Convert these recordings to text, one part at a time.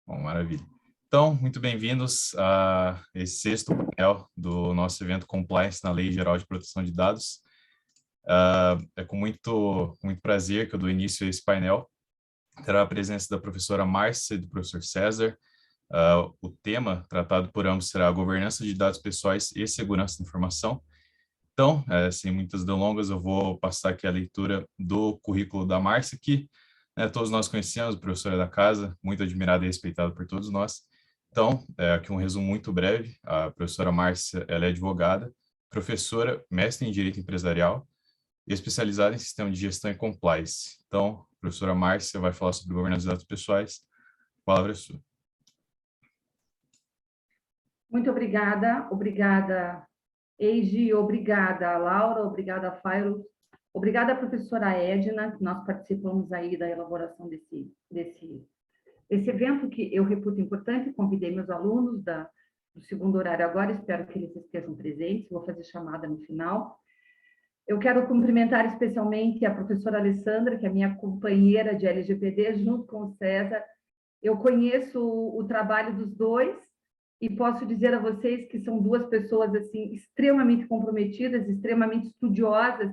Bom, maravilha. Então, muito bem-vindos a esse sexto painel do nosso evento Compliance na Lei Geral de Proteção de Dados. É com muito prazer que eu dou início a esse painel. Terá a presença da professora Márcia e do professor César. O tema tratado por ambos será a governança de dados pessoais e segurança da informação. Então, sem muitas delongas, eu vou passar aqui a leitura do currículo da Márcia, que todos nós conhecemos, professora da casa, muito admirada e respeitada por todos nós. Então, aqui um resumo muito breve. A professora Márcia, ela é advogada, professora, mestre em Direito Empresarial e especializada em Sistema de Gestão e Compliance. Então, a professora Márcia vai falar sobre governança de dados pessoais. A palavra é sua. Muito obrigada, Eiji, obrigada, Laura, obrigada, Fairo, obrigada, professora Edna, que nós participamos aí da elaboração desse evento que eu reputo importante. Convidei meus alunos do segundo horário agora, espero que eles estejam presentes, vou fazer chamada no final. Eu quero cumprimentar especialmente a professora Alessandra, que é minha companheira de LGPD, junto com o César. Eu conheço o trabalho dos dois e posso dizer a vocês que são duas pessoas assim extremamente comprometidas, extremamente estudiosas,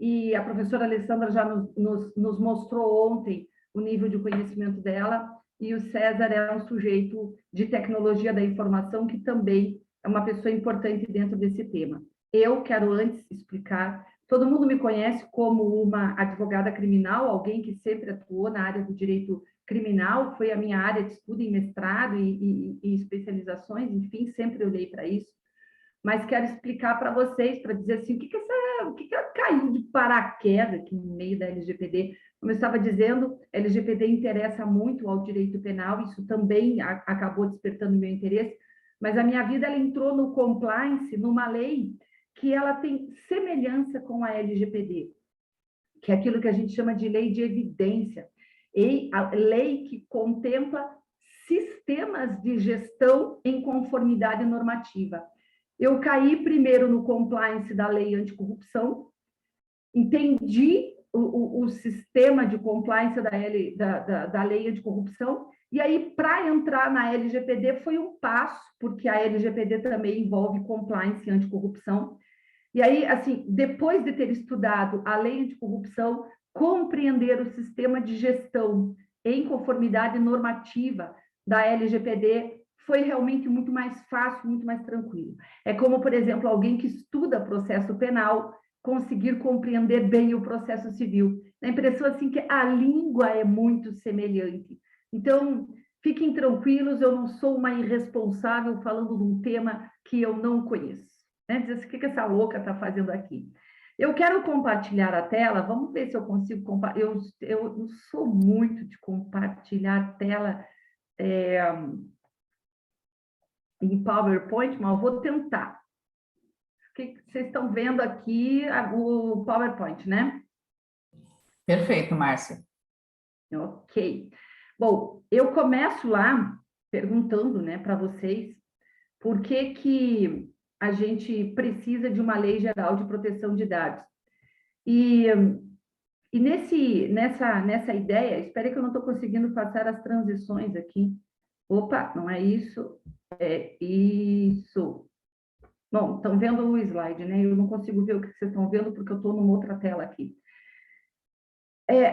e a professora Alessandra já nos mostrou ontem o nível de conhecimento dela, e o César é um sujeito de tecnologia da informação que também é uma pessoa importante dentro desse tema. Eu quero antes explicar, todo mundo me conhece como uma advogada criminal, alguém que sempre atuou na área do direito criminal, foi a minha área de estudo em mestrado e especializações, enfim, sempre olhei para isso, mas quero explicar para vocês, para dizer assim, o que caiu de paraquedas aqui no meio da LGPD. Como eu estava dizendo, a LGPD interessa muito ao direito penal, isso também acabou despertando meu interesse, mas a minha vida ela entrou no compliance, numa lei que ela tem semelhança com a LGPD, que é aquilo que a gente chama de lei de evidência, e a lei que contempla sistemas de gestão em conformidade normativa. Eu caí primeiro no compliance da lei anticorrupção, entendi o sistema de compliance da lei anticorrupção, e aí, para entrar na LGPD, foi um passo, porque a LGPD também envolve compliance e anticorrupção. E aí, assim, depois de ter estudado a lei anticorrupção, compreender o sistema de gestão em conformidade normativa da LGPD foi realmente muito mais fácil, muito mais tranquilo. É como, por exemplo, alguém que estuda processo penal conseguir compreender bem o processo civil. A impressão assim que a língua é muito semelhante. Então, fiquem tranquilos, eu não sou uma irresponsável falando de um tema que eu não conheço. Diz assim, o que essa louca está fazendo aqui? Eu quero compartilhar a tela, vamos ver se eu consigo compartilhar. Eu não sou muito de compartilhar a tela em PowerPoint, mas eu vou tentar. O que vocês estão vendo aqui, o PowerPoint, né? Perfeito, Márcia. Ok. Bom, eu começo lá perguntando, né, para vocês por que a gente precisa de uma lei geral de proteção de dados. E nessa ideia, espere que eu não estou conseguindo passar as transições aqui. Opa, não é isso, é isso. Bom, estão vendo o slide, né? Eu não consigo ver o que vocês estão vendo porque eu estou numa outra tela aqui.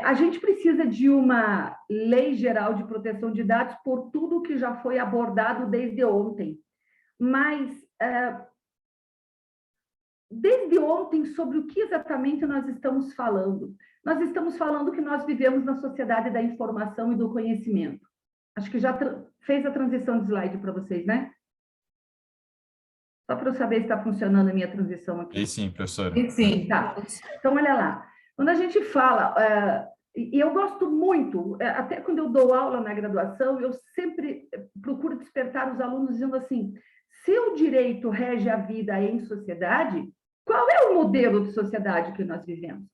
A gente precisa de uma lei geral de proteção de dados por tudo que já foi abordado desde ontem. Mas, desde ontem, sobre o que exatamente nós estamos falando? Nós estamos falando que nós vivemos na sociedade da informação e do conhecimento. Acho que já fez a transição de slide para vocês, né? Só para eu saber se está funcionando a minha transição aqui. E sim, professora. Sim. Tá. Então, olha lá. Quando a gente fala, e eu gosto muito, até quando eu dou aula na graduação, eu sempre procuro despertar os alunos dizendo assim, se o direito rege a vida em sociedade, qual é o modelo de sociedade que nós vivemos?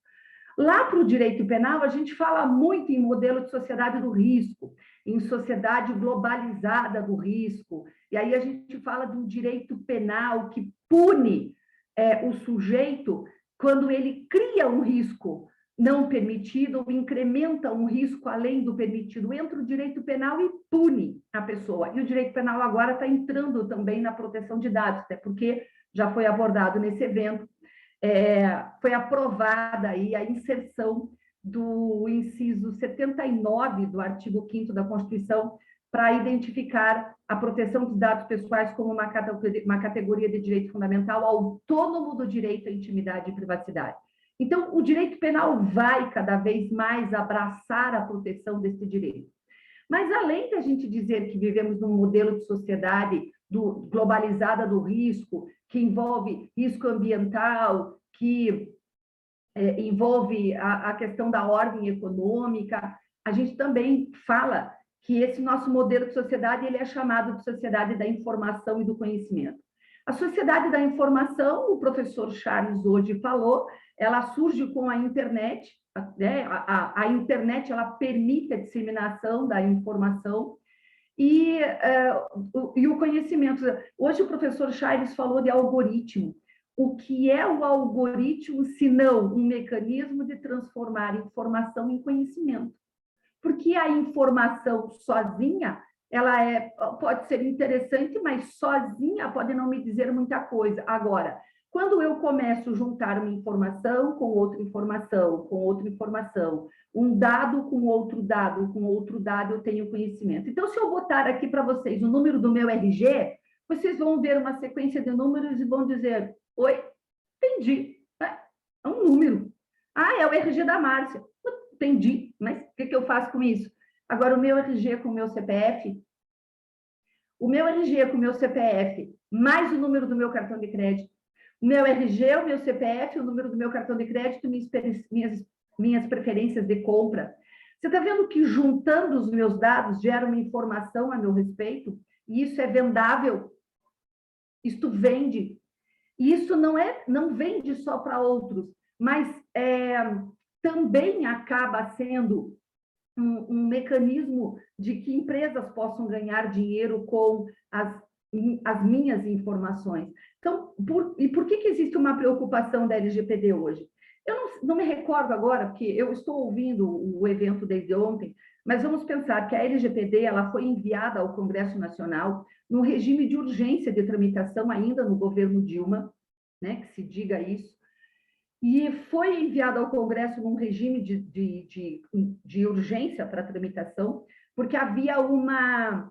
Lá para o direito penal, a gente fala muito em modelo de sociedade do risco, em sociedade globalizada do risco, e aí a gente fala de um direito penal que pune o sujeito quando ele cria um risco não permitido ou incrementa um risco além do permitido. Entra o direito penal e pune a pessoa. E o direito penal agora está entrando também na proteção de dados, até porque já foi abordado nesse evento, foi aprovada aí a inserção do inciso 79 do artigo 5º da Constituição para identificar a proteção dos dados pessoais como uma categoria de direito fundamental autônomo do direito à intimidade e privacidade. Então, o direito penal vai cada vez mais abraçar a proteção desse direito. Mas, além da gente dizer que vivemos num modelo de sociedade globalizada do risco, que envolve risco ambiental, que envolve a questão da ordem econômica, a gente também fala que esse nosso modelo de sociedade ele é chamado de sociedade da informação e do conhecimento. A sociedade da informação, o professor Charles hoje falou, ela surge com a internet, né? A internet ela permite a disseminação da informação e o conhecimento. Hoje o professor Charles falou de algoritmo. O que é o algoritmo, se não um mecanismo de transformar informação em conhecimento? Porque a informação sozinha, ela pode ser interessante, mas sozinha pode não me dizer muita coisa. Agora, quando eu começo a juntar uma informação com outra informação, com outra informação, um dado com outro dado, eu tenho conhecimento. Então, se eu botar aqui para vocês o número do meu RG, vocês vão ver uma sequência de números e vão dizer, oi, entendi, é um número. Ah, é o RG da Márcia. Entendi, mas o que eu faço com isso? Agora, o meu RG com o meu CPF, mais o número do meu cartão de crédito, o meu RG, o meu CPF, o número do meu cartão de crédito, minhas preferências de compra. Você está vendo que juntando os meus dados gera uma informação a meu respeito? E isso é vendável? Isto vende? E isso não vende só para outros, mas também acaba sendo um mecanismo de que empresas possam ganhar dinheiro com as minhas informações. Então, por que existe uma preocupação da LGPD hoje? Eu não me recordo agora, porque eu estou ouvindo o evento desde ontem, mas vamos pensar que a LGPD ela foi enviada ao Congresso Nacional num regime de urgência de tramitação ainda no governo Dilma, né, que se diga isso, e foi enviado ao Congresso num regime de urgência para tramitação, porque havia uma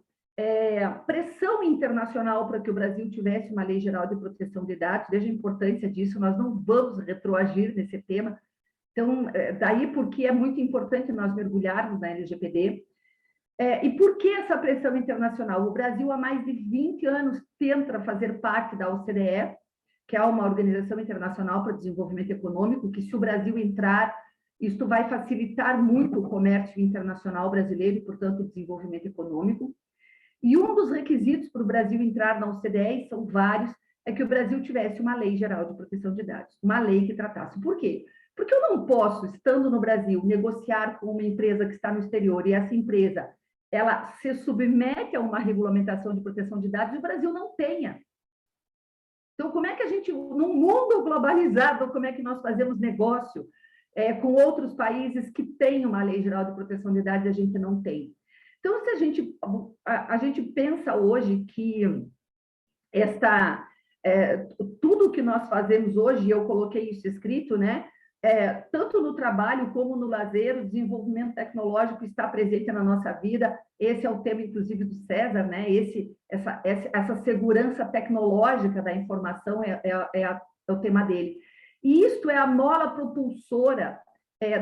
pressão internacional para que o Brasil tivesse uma lei geral de proteção de dados. Veja a importância disso, nós não vamos retroagir nesse tema. Então, daí porque é muito importante nós mergulharmos na LGPD. E por que essa pressão internacional? O Brasil, há mais de 20 anos, tenta fazer parte da OCDE, que é uma organização internacional para o desenvolvimento econômico, que se o Brasil entrar, isto vai facilitar muito o comércio internacional brasileiro e, portanto, o desenvolvimento econômico. E um dos requisitos para o Brasil entrar na OCDE, e são vários, é que o Brasil tivesse uma lei geral de proteção de dados, uma lei que tratasse. Por quê? Porque eu não posso, estando no Brasil, negociar com uma empresa que está no exterior e essa empresa ela se submete a uma regulamentação de proteção de dados e o Brasil não tenha. Então, como é que a gente, num mundo globalizado, como é que nós fazemos negócio com outros países que têm uma lei geral de proteção de dados e a gente não tem? Então, se a gente pensa hoje que tudo que nós fazemos hoje, e eu coloquei isso escrito, né? Tanto no trabalho como no lazer, o desenvolvimento tecnológico está presente na nossa vida. Esse é o tema, inclusive, do César, né? Essa segurança tecnológica da informação é o tema dele. E isto é a mola propulsora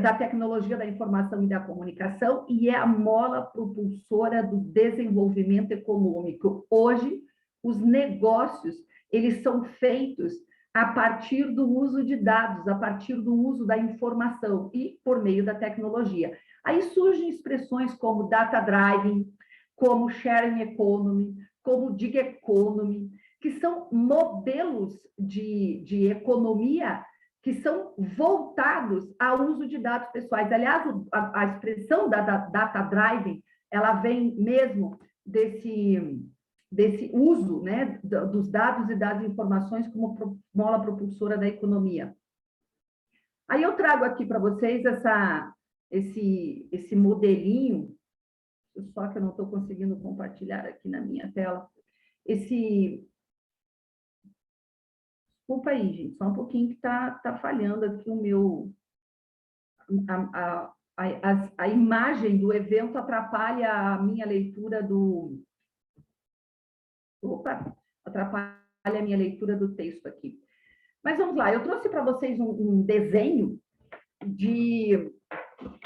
da tecnologia da informação e da comunicação e é a mola propulsora do desenvolvimento econômico. Hoje, os negócios, eles são feitos a partir do uso de dados, a partir do uso da informação e por meio da tecnologia. Aí surgem expressões como data driving, como sharing economy, como gig economy, que são modelos de economia que são voltados ao uso de dados pessoais. Aliás, a expressão da data driving, ela vem mesmo desse uso, né, dos dados e das informações como mola propulsora da economia. Aí eu trago aqui para vocês esse modelinho, só que eu não estou conseguindo compartilhar aqui na minha tela. Desculpa aí, gente, só um pouquinho que tá falhando aqui o meu... A imagem do evento atrapalha a minha leitura do... Opa! Atrapalha a minha leitura do texto aqui. Mas vamos lá, eu trouxe para vocês um desenho de...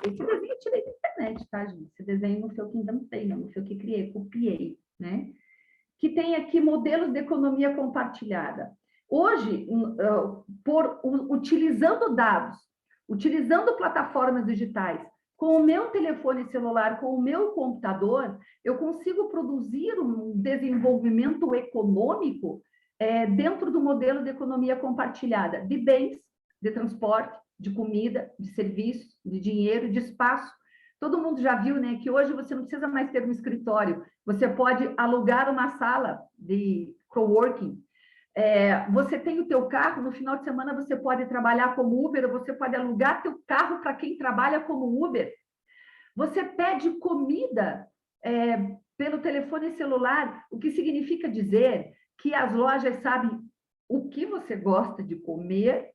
Esse desenho eu tirei da internet, tá, gente? Esse desenho não foi eu que inventei, não foi eu que criei, copiei, né? Que tem aqui modelos de economia compartilhada. Hoje, utilizando dados, utilizando plataformas digitais, com o meu telefone celular, com o meu computador, eu consigo produzir um desenvolvimento econômico dentro do modelo de economia compartilhada, de bens, de transporte, de comida, de serviços, de dinheiro, de espaço. Todo mundo já viu, né, que hoje você não precisa mais ter um escritório, você pode alugar uma sala de coworking. Você tem o teu carro, no final de semana você pode trabalhar como Uber, ou você pode alugar teu carro para quem trabalha como Uber. Você pede comida pelo telefone celular, o que significa dizer que as lojas sabem o que você gosta de comer,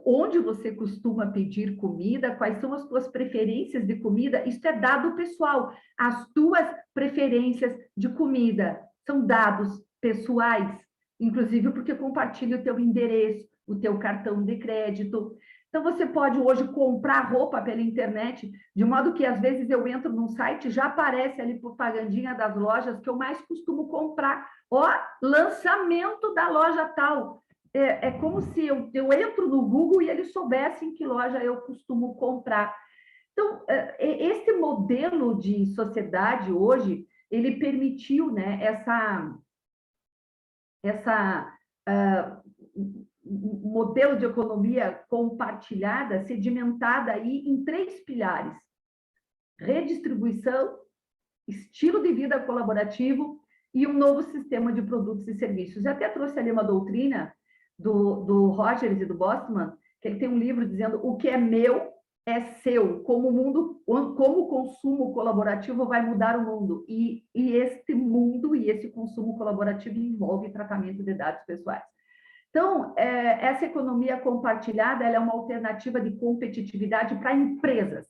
onde você costuma pedir comida, quais são as tuas preferências de comida. Isso é dado pessoal. As tuas preferências de comida são dados pessoais, inclusive porque compartilha o teu endereço, o teu cartão de crédito. Então, você pode hoje comprar roupa pela internet, de modo que, às vezes, eu entro num site, já aparece ali propagandinha das lojas que eu mais costumo comprar. Ó, lançamento da loja tal. É como se eu entro no Google e eles soubessem em que loja eu costumo comprar. Então, esse modelo de sociedade hoje, ele permitiu, né, modelo de economia compartilhada, sedimentada aí em 3 pilares: redistribuição, estilo de vida colaborativo e um novo sistema de produtos e serviços. Eu até trouxe ali uma doutrina do Rogers e do Bostman, que ele tem um livro dizendo: o que é meu é seu, como o consumo colaborativo vai mudar o mundo. E este mundo e esse consumo colaborativo envolve tratamento de dados pessoais. Então, essa economia compartilhada, ela é uma alternativa de competitividade para empresas.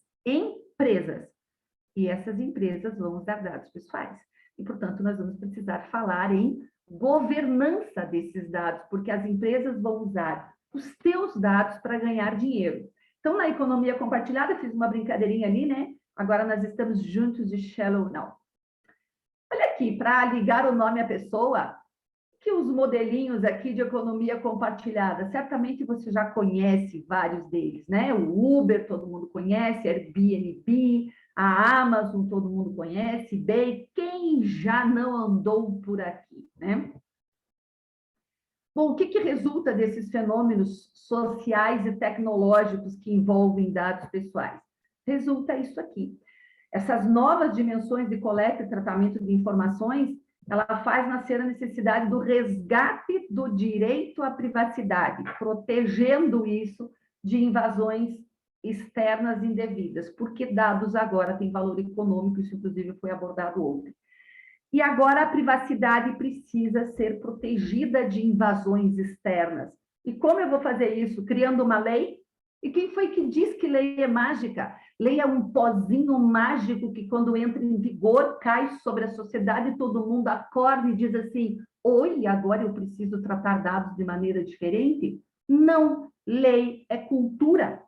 E essas empresas vão usar dados pessoais. E, portanto, nós vamos precisar falar em governança desses dados, porque as empresas vão usar os teus dados para ganhar dinheiro. Então, na economia compartilhada, fiz uma brincadeirinha ali, né? Agora nós estamos juntos de Shallow Now. Olha aqui, para ligar o nome à pessoa, que os modelinhos aqui de economia compartilhada, certamente você já conhece vários deles, né? O Uber, todo mundo conhece, Airbnb, a Amazon, todo mundo conhece, eBay, quem já não andou por aqui, né? Bom, o que resulta desses fenômenos sociais e tecnológicos que envolvem dados pessoais? Resulta isso aqui. Essas novas dimensões de coleta e tratamento de informações, ela faz nascer a necessidade do resgate do direito à privacidade, protegendo isso de invasões externas indevidas, porque dados agora têm valor econômico, isso inclusive foi abordado ontem. E agora a privacidade precisa ser protegida de invasões externas. E como eu vou fazer isso? Criando uma lei? E quem foi que diz que lei é mágica? Lei é um pozinho mágico que, quando entra em vigor, cai sobre a sociedade e todo mundo acorda e diz assim: oi, agora eu preciso tratar dados de maneira diferente? Não, lei é cultura.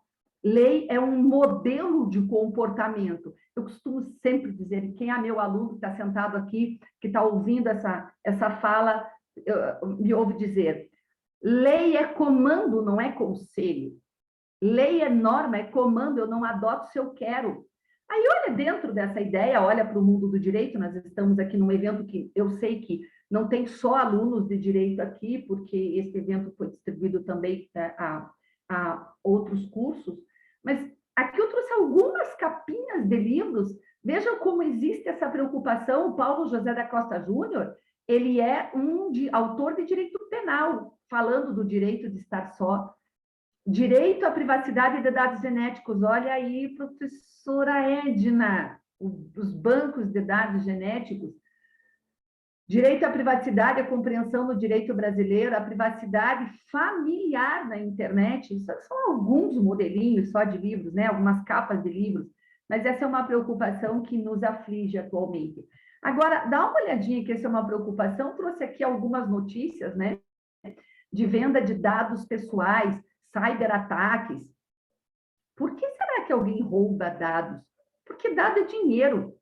Lei é um modelo de comportamento. Eu costumo sempre dizer, quem é meu aluno que está sentado aqui, que está ouvindo essa fala, me ouve dizer: lei é comando, não é conselho. Lei é norma, é comando, eu não adoto se eu quero. Aí olha dentro dessa ideia, olha para o mundo do direito, nós estamos aqui num evento que eu sei que não tem só alunos de direito aqui, porque esse evento foi distribuído também a outros cursos, mas aqui eu trouxe algumas capinhas de livros. Vejam como existe essa preocupação. O Paulo José da Costa Júnior, ele é autor de direito penal, falando do direito de estar só. Direito à privacidade de dados genéticos. Olha aí, professora Edna, os bancos de dados genéticos. Direito à privacidade, a compreensão do direito brasileiro, a privacidade familiar na internet. Isso são alguns modelinhos só de livros, né? Algumas capas de livros, mas essa é uma preocupação que nos aflige atualmente. Agora, dá uma olhadinha que essa é uma preocupação, trouxe aqui algumas notícias, né? De venda de dados pessoais, cyberataques. Por que será que alguém rouba dados? Porque dado é dinheiro.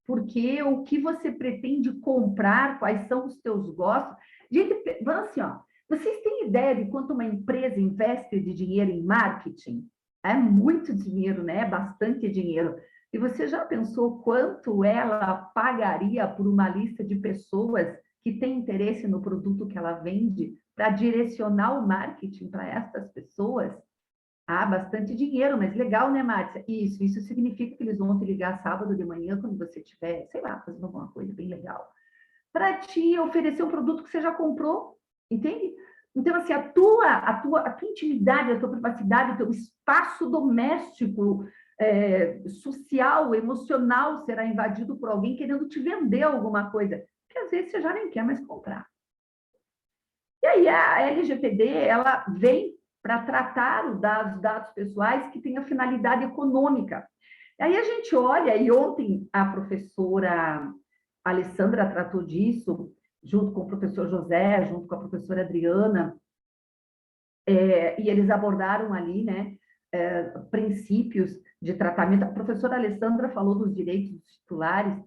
Porque o que você pretende comprar, quais são os teus gostos. Gente, vamos assim, ó, vocês têm ideia de quanto uma empresa investe de dinheiro em marketing? É muito dinheiro, né? É bastante dinheiro. E você já pensou quanto ela pagaria por uma lista de pessoas que têm interesse no produto que ela vende para direcionar o marketing para essas pessoas? Ah, bastante dinheiro, mas legal, né, Márcia? Isso significa que eles vão te ligar sábado de manhã, quando você estiver, sei lá, fazendo alguma coisa bem legal, para te oferecer um produto que você já comprou, entende? Então, assim, a tua intimidade, a tua privacidade, o teu espaço doméstico, social, emocional será invadido por alguém querendo te vender alguma coisa, que às vezes você já nem quer mais comprar. E aí a LGPD, ela vem para tratar os dados pessoais que têm a finalidade econômica. Aí a gente olha, e ontem a professora Alessandra tratou disso, junto com o professor José, junto com a professora Adriana, e eles abordaram ali, né, princípios de tratamento. A professora Alessandra falou dos direitos dos titulares,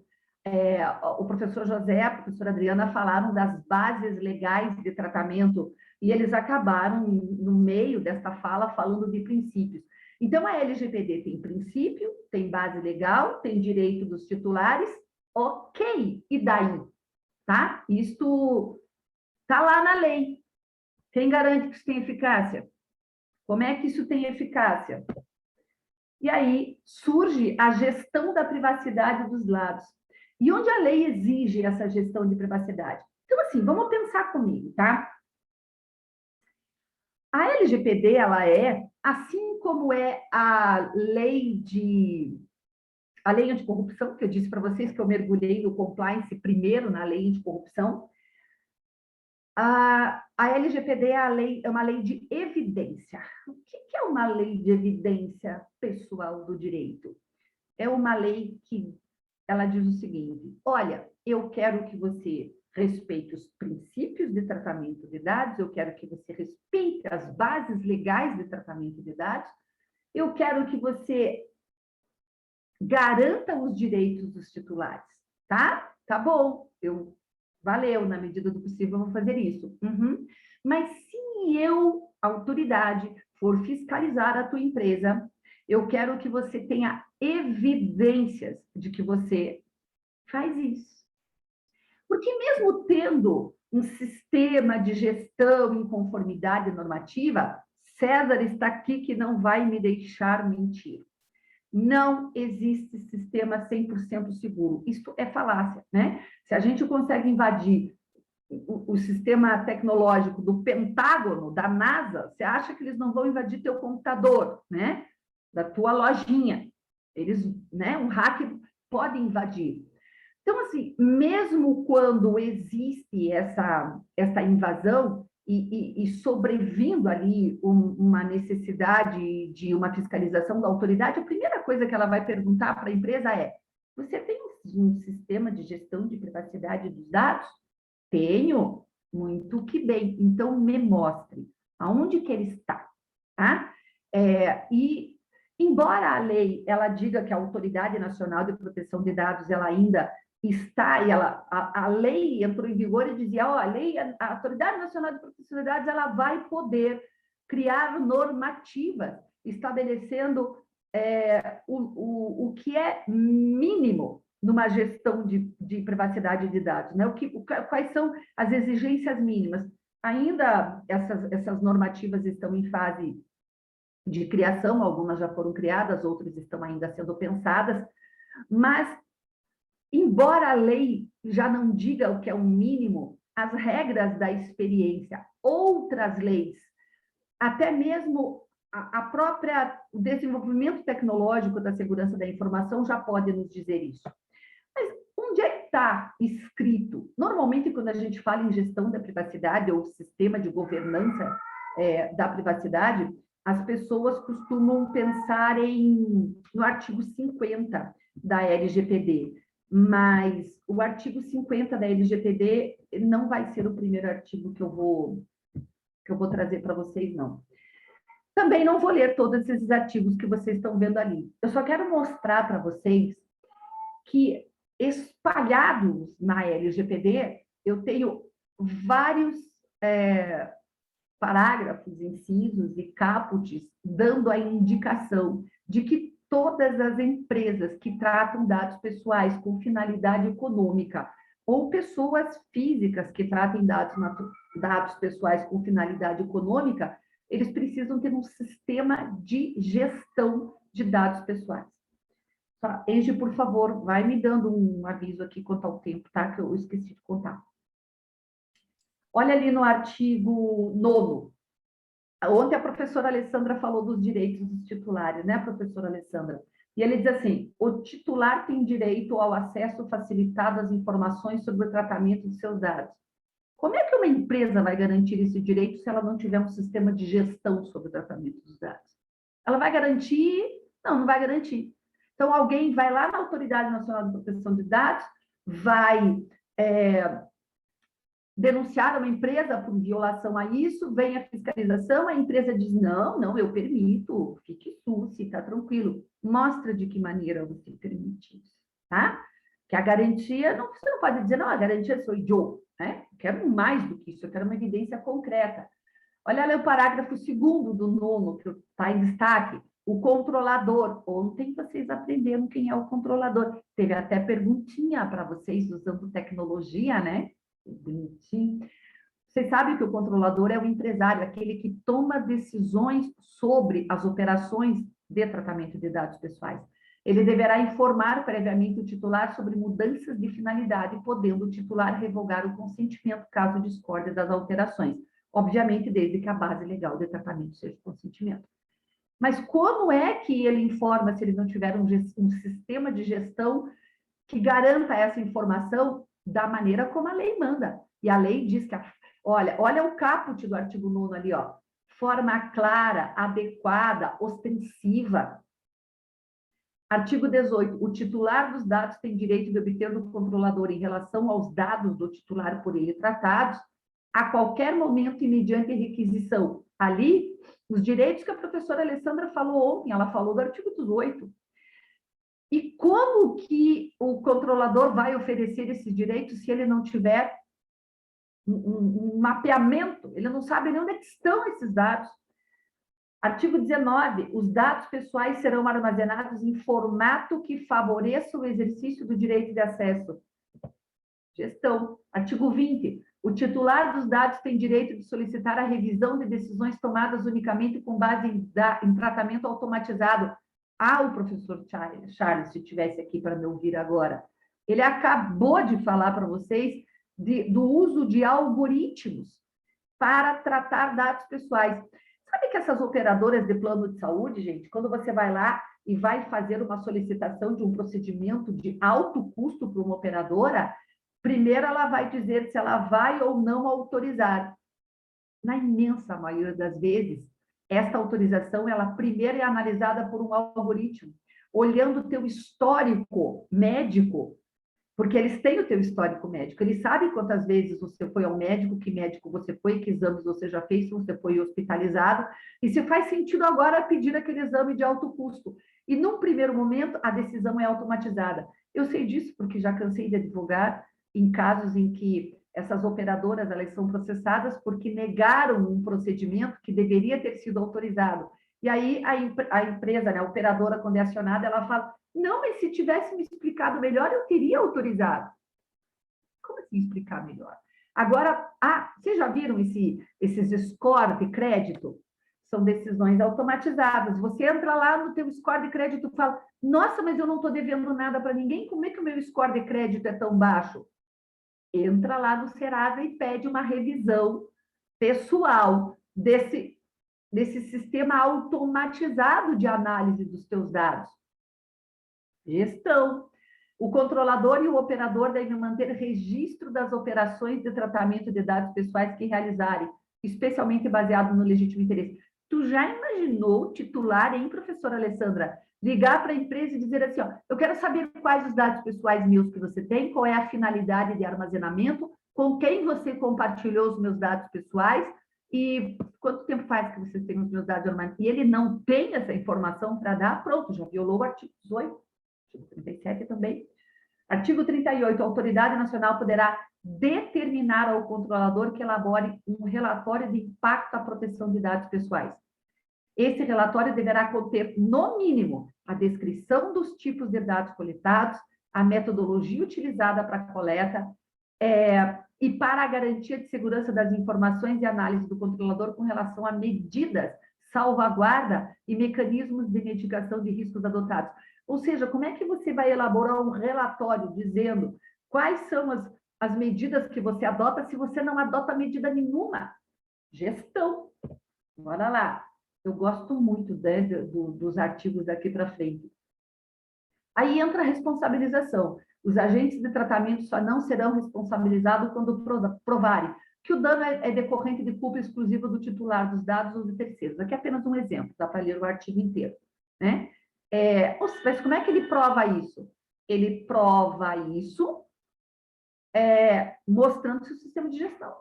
o professor José e a professora Adriana falaram das bases legais de tratamento, e eles acabaram, no meio dessa fala, falando de princípios. Então, a LGPD tem princípio, tem base legal, tem direito dos titulares, ok, e daí? Tá? Isto está lá na lei. Quem garante que isso tem eficácia? Como é que isso tem eficácia? E aí surge a gestão da privacidade dos dados. E onde a lei exige essa gestão de privacidade? Então, assim, vamos pensar comigo, tá? A LGPD, ela é, assim como é a lei anticorrupção, que eu disse para vocês que eu mergulhei no compliance primeiro na lei anticorrupção, a LGPD é uma lei de evidência. O que é uma lei de evidência pessoal do direito? É uma lei que ela diz o seguinte: olha, eu quero que você respeite os princípios de tratamento de dados, eu quero que você respeite as bases legais de tratamento de dados, eu quero que você garanta os direitos dos titulares, tá? Tá bom, valeu, na medida do possível eu vou fazer isso. Uhum. Mas se eu, autoridade, for fiscalizar a tua empresa, eu quero que você tenha evidências de que você faz isso. Porque mesmo tendo um sistema de gestão em conformidade normativa, César está aqui que não vai me deixar mentir. Não existe sistema 100% seguro. Isso é falácia, né? Se a gente consegue invadir o sistema tecnológico do Pentágono, da NASA, você acha que eles não vão invadir teu computador, né? Da tua lojinha. Eles, né? Um hacker pode invadir. Então, assim, mesmo quando existe essa invasão e sobrevindo ali uma necessidade de uma fiscalização da autoridade, a primeira coisa que ela vai perguntar para a empresa é: você tem um sistema de gestão de privacidade dos dados? Tenho. Muito que bem. Então, me mostre aonde que ele está, tá? E embora a lei ela diga que a Autoridade Nacional de Proteção de Dados ela ainda está, e a lei entrou em vigor e dizia, a Autoridade Nacional de Proteção de Dados ela vai poder criar normativas estabelecendo o que é mínimo numa gestão de privacidade de dados, né? Quais são as exigências mínimas? Ainda essas normativas estão em fase de criação, algumas já foram criadas, outras estão ainda sendo pensadas, mas, embora a lei já não diga o que é o mínimo, as regras da experiência, outras leis até mesmo o desenvolvimento tecnológico da segurança da informação já pode nos dizer isso. Mas onde é que está escrito? Normalmente, quando a gente fala em gestão da privacidade ou sistema de governança da privacidade, as pessoas costumam pensar no artigo 50 da LGPD, mas o artigo 50 da LGPD não vai ser o primeiro artigo que eu vou trazer para vocês, não. Também não vou ler todos esses artigos que vocês estão vendo ali. Eu só quero mostrar para vocês que, espalhados na LGPD, eu tenho vários parágrafos, incisos e caputs dando a indicação de que todas as empresas que tratam dados pessoais com finalidade econômica ou pessoas físicas que tratem dados pessoais com finalidade econômica, eles precisam ter um sistema de gestão de dados pessoais. Tá? Enge, por favor, vai me dando um aviso aqui quanto ao tempo, tá? Que eu esqueci de contar. Olha ali no artigo 9º. Ontem a professora Alessandra falou dos direitos dos titulares, né, professora Alessandra? E ele diz assim, o titular tem direito ao acesso facilitado às informações sobre o tratamento de seus dados. Como é que uma empresa vai garantir esse direito se ela não tiver um sistema de gestão sobre o tratamento dos dados? Ela vai garantir? Não, não vai garantir. Então, alguém vai lá na Autoridade Nacional de Proteção de Dados, vai denunciar uma empresa por violação a isso, vem a fiscalização, a empresa diz, não, eu permito, fique susse, está tranquilo. Mostra de que maneira você permite isso, tá? Que a garantia, você não pode dizer, não, a garantia sou eu, né? Eu quero mais do que isso, eu quero uma evidência concreta. Olha ali o parágrafo 2º do 9º, que está em destaque, o controlador. Ontem vocês aprenderam quem é o controlador. Teve até perguntinha para vocês usando tecnologia, né? Bonitinho. Vocês sabem que o controlador é o empresário, aquele que toma decisões sobre as operações de tratamento de dados pessoais. Ele deverá informar previamente o titular sobre mudanças de finalidade, podendo o titular revogar o consentimento caso discorde das alterações. Obviamente, desde que a base legal de tratamento seja o consentimento. Mas como é que ele informa se ele não tiver um sistema de gestão que garanta essa informação da maneira como a lei manda? E a lei diz que, olha o caput do artigo 9º ali, ó. Forma clara, adequada, ostensiva. Artigo 18. O titular dos dados tem direito de obter do controlador em relação aos dados do titular por ele tratados, a qualquer momento e mediante requisição. Ali, os direitos que a professora Alessandra falou ontem, ela falou do artigo 18. E como que o controlador vai oferecer esses direitos se ele não tiver um mapeamento? Ele não sabe nem onde estão esses dados. Artigo 19. Os dados pessoais serão armazenados em formato que favoreça o exercício do direito de acesso. Gestão. Artigo 20. O titular dos dados tem direito de solicitar a revisão de decisões tomadas unicamente com base em tratamento automatizado. O professor Charles, se estivesse aqui para me ouvir agora, ele acabou de falar para vocês do uso de algoritmos para tratar dados pessoais. Sabe que essas operadoras de plano de saúde, gente, quando você vai lá e vai fazer uma solicitação de um procedimento de alto custo para uma operadora, primeiro ela vai dizer se ela vai ou não autorizar. Na imensa maioria das vezes, esta autorização, ela primeiro é analisada por um algoritmo, olhando o teu histórico médico, porque eles têm o teu histórico médico, eles sabem quantas vezes você foi ao médico, que médico você foi, que exames você já fez, se você foi hospitalizado, e se faz sentido agora pedir aquele exame de alto custo. E num primeiro momento, a decisão é automatizada. Eu sei disso porque já cansei de advogar em casos em que essas operadoras, elas são processadas porque negaram um procedimento que deveria ter sido autorizado. E aí a empresa, né, a operadora, quando é acionada, ela fala, não, mas se tivesse me explicado melhor, eu teria autorizado. Como assim explicar melhor? Agora, vocês já viram esses score de crédito? São decisões automatizadas. Você entra lá no teu score de crédito e fala, nossa, mas eu não estou devendo nada para ninguém, como é que o meu score de crédito é tão baixo? Entra lá no Serasa e pede uma revisão pessoal desse desse sistema automatizado de análise dos teus dados? Gestão. O controlador e o operador devem manter registro das operações de tratamento de dados pessoais que realizarem, especialmente baseado no legítimo interesse. Tu já imaginou o titular, hein, professora Alessandra? Ligar para a empresa e dizer assim, ó, eu quero saber quais os dados pessoais meus que você tem, qual é a finalidade de armazenamento, com quem você compartilhou os meus dados pessoais e quanto tempo faz que você tem os meus dados armazenados. E ele não tem essa informação para dar, pronto, já violou o artigo 18, artigo 37 também. Artigo 38, a autoridade nacional poderá determinar ao controlador que elabore um relatório de impacto à proteção de dados pessoais. Esse relatório deverá conter, no mínimo, a descrição dos tipos de dados coletados, a metodologia utilizada para a coleta, e para a garantia de segurança das informações e análise do controlador com relação a medidas, salvaguarda e mecanismos de mitigação de riscos adotados. Ou seja, como é que você vai elaborar um relatório dizendo quais são as medidas que você adota se você não adota medida nenhuma? Gestão. Bora lá. Eu gosto muito, né, dos artigos daqui para frente. Aí entra a responsabilização. Os agentes de tratamento só não serão responsabilizados quando provarem que o dano é decorrente de culpa exclusiva do titular dos dados ou de terceiros. Aqui é apenas um exemplo, dá para ler o artigo inteiro, né? Mas como é que ele prova isso? Ele prova isso mostrando seu sistema de gestão.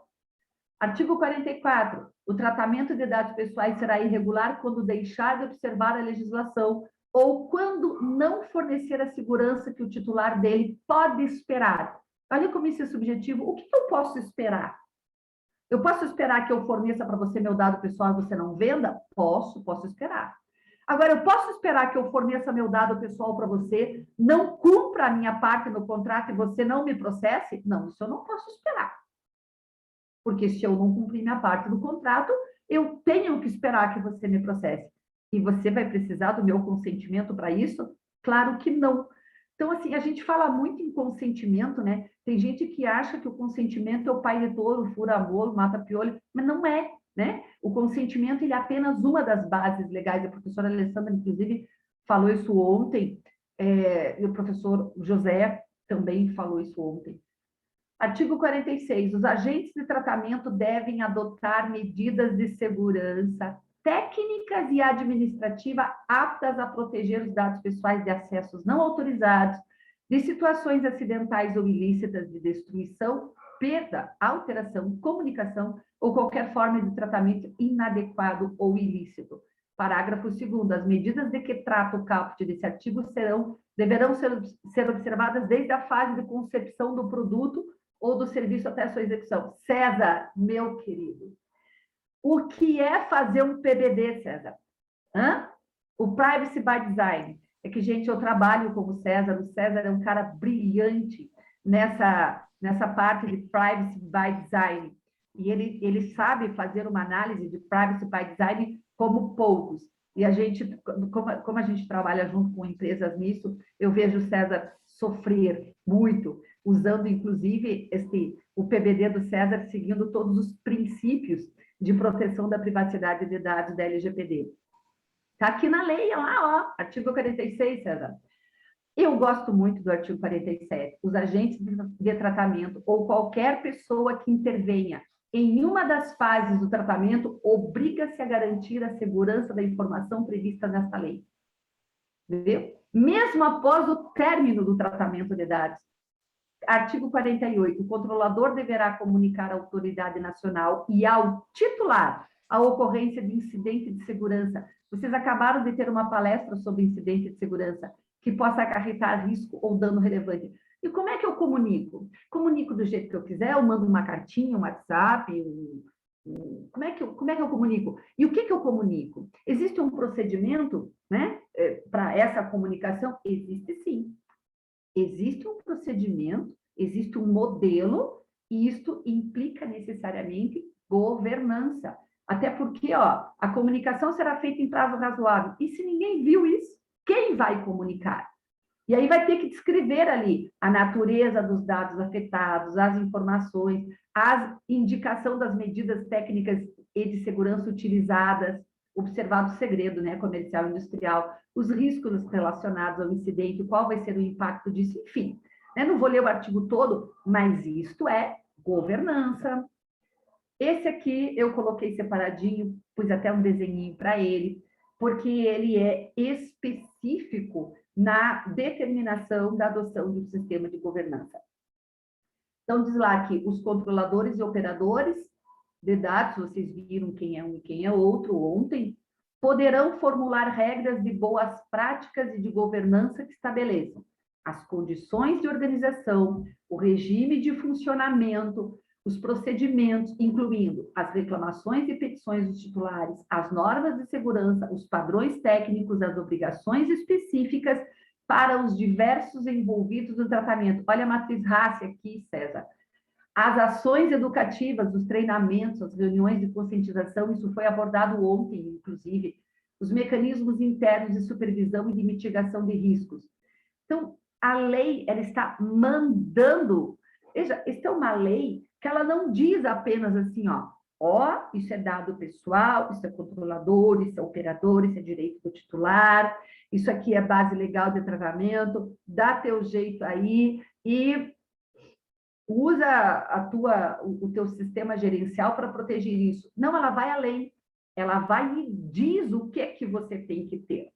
Artigo 44. O tratamento de dados pessoais será irregular quando deixar de observar a legislação ou quando não fornecer a segurança que o titular dele pode esperar. Olha como isso é subjetivo. O que eu posso esperar? Eu posso esperar que eu forneça para você meu dado pessoal e você não venda? Posso esperar. Agora, eu posso esperar que eu forneça meu dado pessoal para você, não cumpra a minha parte no contrato e você não me processe? Não, isso eu não posso esperar. Porque se eu não cumprir minha parte do contrato, eu tenho que esperar que você me processe. E você vai precisar do meu consentimento para isso? Claro que não. Então, assim, a gente fala muito em consentimento, né? Tem gente que acha que o consentimento é o pai de touro, fura-bolo, mata-piolho, mas não é, né? O consentimento, ele é apenas uma das bases legais. A professora Alessandra, inclusive, falou isso ontem, e o professor José também falou isso ontem. Artigo 46. Os agentes de tratamento devem adotar medidas de segurança técnicas e administrativas aptas a proteger os dados pessoais de acessos não autorizados, de situações acidentais ou ilícitas de destruição, perda, alteração, comunicação ou qualquer forma de tratamento inadequado ou ilícito. Parágrafo 2º. As medidas de que trata o caput desse artigo deverão ser observadas desde a fase de concepção do produto ou do serviço até a sua execução. César, meu querido, o que é fazer um PBD, César? O Privacy by Design. É que, gente, eu trabalho com o César é um cara brilhante nessa parte de Privacy by Design. E ele sabe fazer uma análise de Privacy by Design como poucos. E a gente, como a gente trabalha junto com empresas nisso, eu vejo o César sofrer muito, usando, inclusive, o PBD do César, seguindo todos os princípios de proteção da privacidade de dados da LGPD. Está aqui na lei, lá, ó, artigo 46, César. Eu gosto muito do artigo 47. Os agentes de tratamento ou qualquer pessoa que intervenha em uma das fases do tratamento obriga-se a garantir a segurança da informação prevista nesta lei. Entendeu? Mesmo após o término do tratamento de dados. Artigo 48. O controlador deverá comunicar à autoridade nacional e ao titular a ocorrência de incidente de segurança. Vocês acabaram de ter uma palestra sobre incidente de segurança que possa acarretar risco ou dano relevante. E como é que eu comunico? Comunico do jeito que eu quiser, eu mando uma cartinha, um WhatsApp, como é que eu comunico? E o que eu comunico? Existe um procedimento, né, para essa comunicação? Existe sim. Existe um procedimento, existe um modelo, e isto implica necessariamente governança. Até porque, ó, a comunicação será feita em prazo razoável. E se ninguém viu isso, quem vai comunicar? E aí vai ter que descrever ali a natureza dos dados afetados, as informações, a indicação das medidas técnicas e de segurança utilizadas, observado o segredo, né, comercial e industrial, os riscos relacionados ao incidente, qual vai ser o impacto disso, enfim. Né? Não vou ler o artigo todo, mas isto é governança. Esse aqui eu coloquei separadinho, pus até um desenhinho para ele, porque ele é específico na determinação da adoção de um sistema de governança. Então, diz lá que os controladores e operadores de dados, vocês viram quem é um e quem é outro ontem, poderão formular regras de boas práticas e de governança que estabeleçam as condições de organização, o regime de funcionamento, os procedimentos, incluindo as reclamações e petições dos titulares, as normas de segurança, os padrões técnicos, as obrigações específicas para os diversos envolvidos no tratamento. Olha a matriz Rassi aqui, César. As ações educativas, os treinamentos, as reuniões de conscientização, isso foi abordado ontem, inclusive, os mecanismos internos de supervisão e de mitigação de riscos. Então, a lei, ela está mandando, veja, esta é uma lei que ela não diz apenas assim, ó, isso é dado pessoal, isso é controlador, isso é operador, isso é direito do titular, isso aqui é base legal de tratamento, dá teu jeito aí e usa o teu sistema gerencial para proteger isso. Não, ela vai além, ela vai e diz o que é que você tem que ter.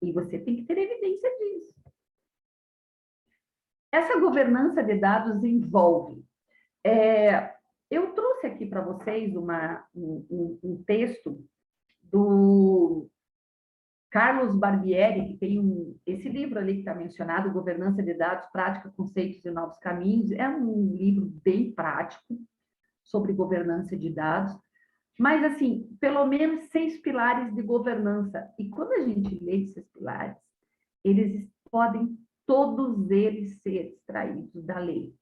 E você tem que ter evidência disso. Essa governança de dados envolve... eu trouxe aqui para vocês um texto do Carlos Barbieri, que tem esse livro ali que está mencionado, Governança de Dados, Prática, Conceitos e Novos Caminhos. É um livro bem prático sobre governança de dados, mas, assim, pelo menos 6 pilares de governança. E quando a gente lê esses pilares, eles podem, todos eles, ser extraídos da lei.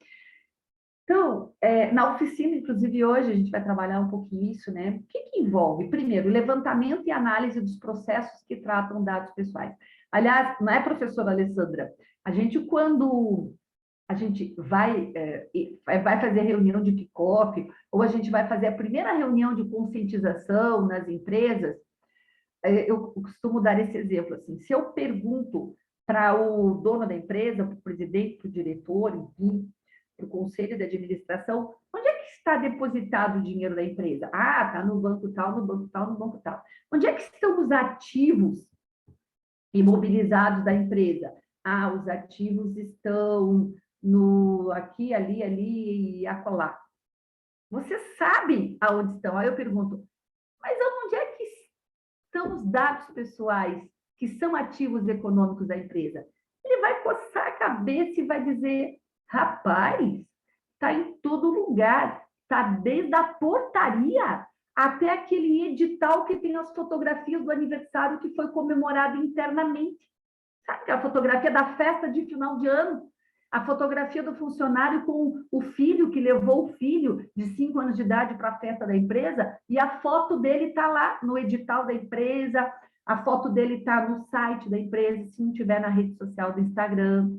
Então, na oficina, inclusive hoje, a gente vai trabalhar um pouquinho isso, né? O que envolve? Primeiro, levantamento e análise dos processos que tratam dados pessoais. Aliás, não é, professora Alessandra? A gente, quando a gente vai fazer reunião de kick-off, ou a gente vai fazer a primeira reunião de conscientização nas empresas, eu costumo dar esse exemplo, assim, se eu pergunto para o dono da empresa, para o presidente, para o diretor, enfim, para o conselho de administração, onde é que está depositado o dinheiro da empresa? Ah, está no banco tal, no banco tal, no banco tal. Onde é que estão os ativos imobilizados da empresa? Ah, os ativos estão no aqui, ali e acolá. Você sabe aonde estão? Aí eu pergunto, mas onde é que estão os dados pessoais que são ativos econômicos da empresa? Ele vai coçar a cabeça e vai dizer, rapaz, está em todo lugar, está desde a portaria até aquele edital que tem as fotografias do aniversário que foi comemorado internamente. Sabe, a fotografia da festa de final de ano, a fotografia do funcionário com o filho que levou o filho de 5 anos de idade para a festa da empresa, e a foto dele está lá no edital da empresa, a foto dele está no site da empresa, se não estiver na rede social do Instagram.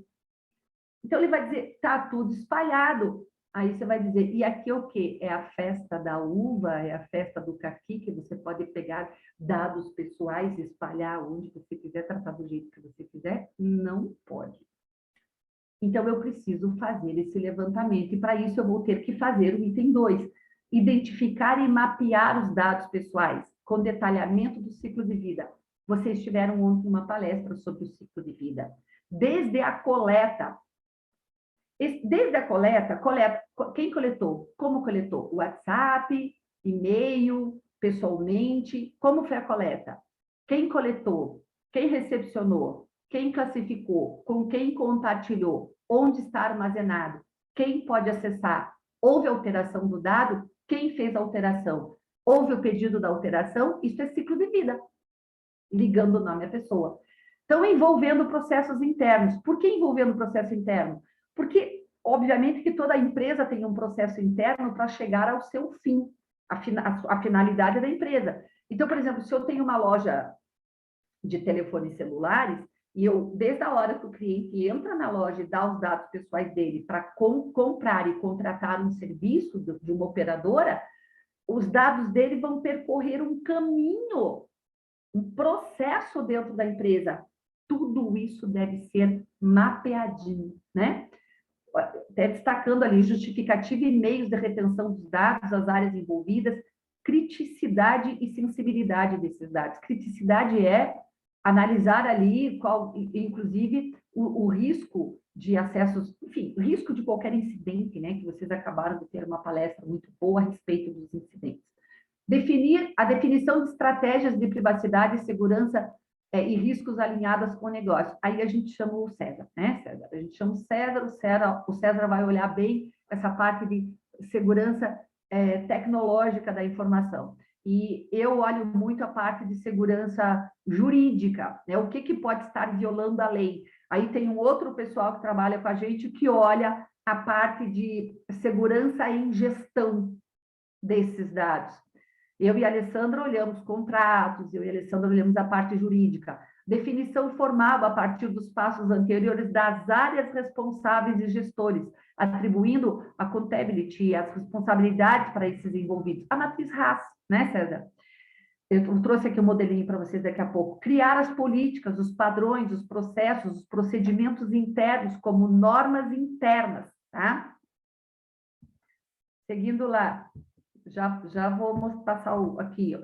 Então, ele vai dizer, está tudo espalhado. Aí você vai dizer, e aqui é o quê? É a festa da uva, é a festa do caqui, que você pode pegar dados pessoais e espalhar onde você quiser, tratar do jeito que você quiser? Não pode. Então, eu preciso fazer esse levantamento, e para isso eu vou ter que fazer o item 2, identificar e mapear os dados pessoais, com detalhamento do ciclo de vida. Vocês tiveram ontem uma palestra sobre o ciclo de vida. Desde a coleta. Desde a coleta, quem coletou? Como coletou? WhatsApp, e-mail, pessoalmente, como foi a coleta? Quem coletou? Quem recepcionou? Quem classificou? Com quem compartilhou? Onde está armazenado? Quem pode acessar? Houve alteração do dado? Quem fez a alteração? Houve o pedido da alteração? Isso é ciclo de vida, ligando o nome à pessoa. Então, envolvendo processos internos. Por que envolvendo processo interno? Porque, obviamente, que toda empresa tem um processo interno para chegar ao seu fim, a finalidade da empresa. Então, por exemplo, se eu tenho uma loja de telefones celulares, e eu, desde a hora que o cliente entra na loja e dá os dados pessoais dele para comprar e contratar um serviço de uma operadora, os dados dele vão percorrer um caminho, um processo dentro da empresa. Tudo isso deve ser mapeadinho, né? Até destacando ali justificativa e meios de retenção dos dados, as áreas envolvidas, criticidade e sensibilidade desses dados. Criticidade é analisar ali qual, inclusive, o risco de acessos, enfim, o risco de qualquer incidente, né? Que vocês acabaram de ter uma palestra muito boa a respeito dos incidentes. Definir a definição de estratégias de privacidade e segurança e riscos alinhadas com o negócio. Aí a gente chama o César, né, César? A gente chama o César vai olhar bem essa parte de segurança tecnológica da informação. E eu olho muito a parte de segurança jurídica, né? O que pode estar violando a lei? Aí tem um outro pessoal que trabalha com a gente que olha a parte de segurança em gestão desses dados. Eu e a Alessandra olhamos contratos, eu e a Alessandra olhamos a parte jurídica. Definição formal a partir dos passos anteriores das áreas responsáveis e gestores, atribuindo a accountability, as responsabilidades para esses envolvidos. A matriz RAS, né, César? Eu trouxe aqui um modelinho para vocês daqui a pouco. Criar as políticas, os padrões, os processos, os procedimentos internos como normas internas, tá? Seguindo lá. Já vou passar aqui.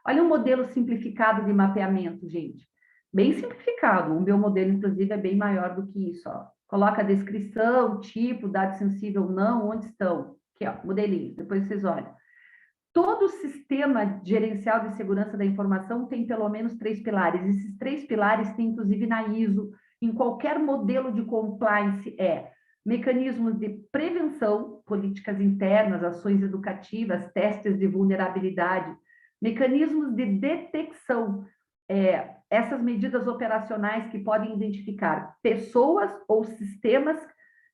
Olha um modelo simplificado de mapeamento, gente. Bem simplificado. O meu modelo, inclusive, é bem maior do que isso. Ó. Coloca a descrição, tipo, dado sensível ou não, onde estão. Aqui, ó, modelinho. Depois vocês olham. Todo sistema gerencial de segurança da informação tem pelo menos 3 pilares. Esses 3 pilares tem, inclusive, na ISO. Em qualquer modelo de compliance mecanismos de prevenção, políticas internas, ações educativas, testes de vulnerabilidade, mecanismos de detecção, essas medidas operacionais que podem identificar pessoas ou sistemas,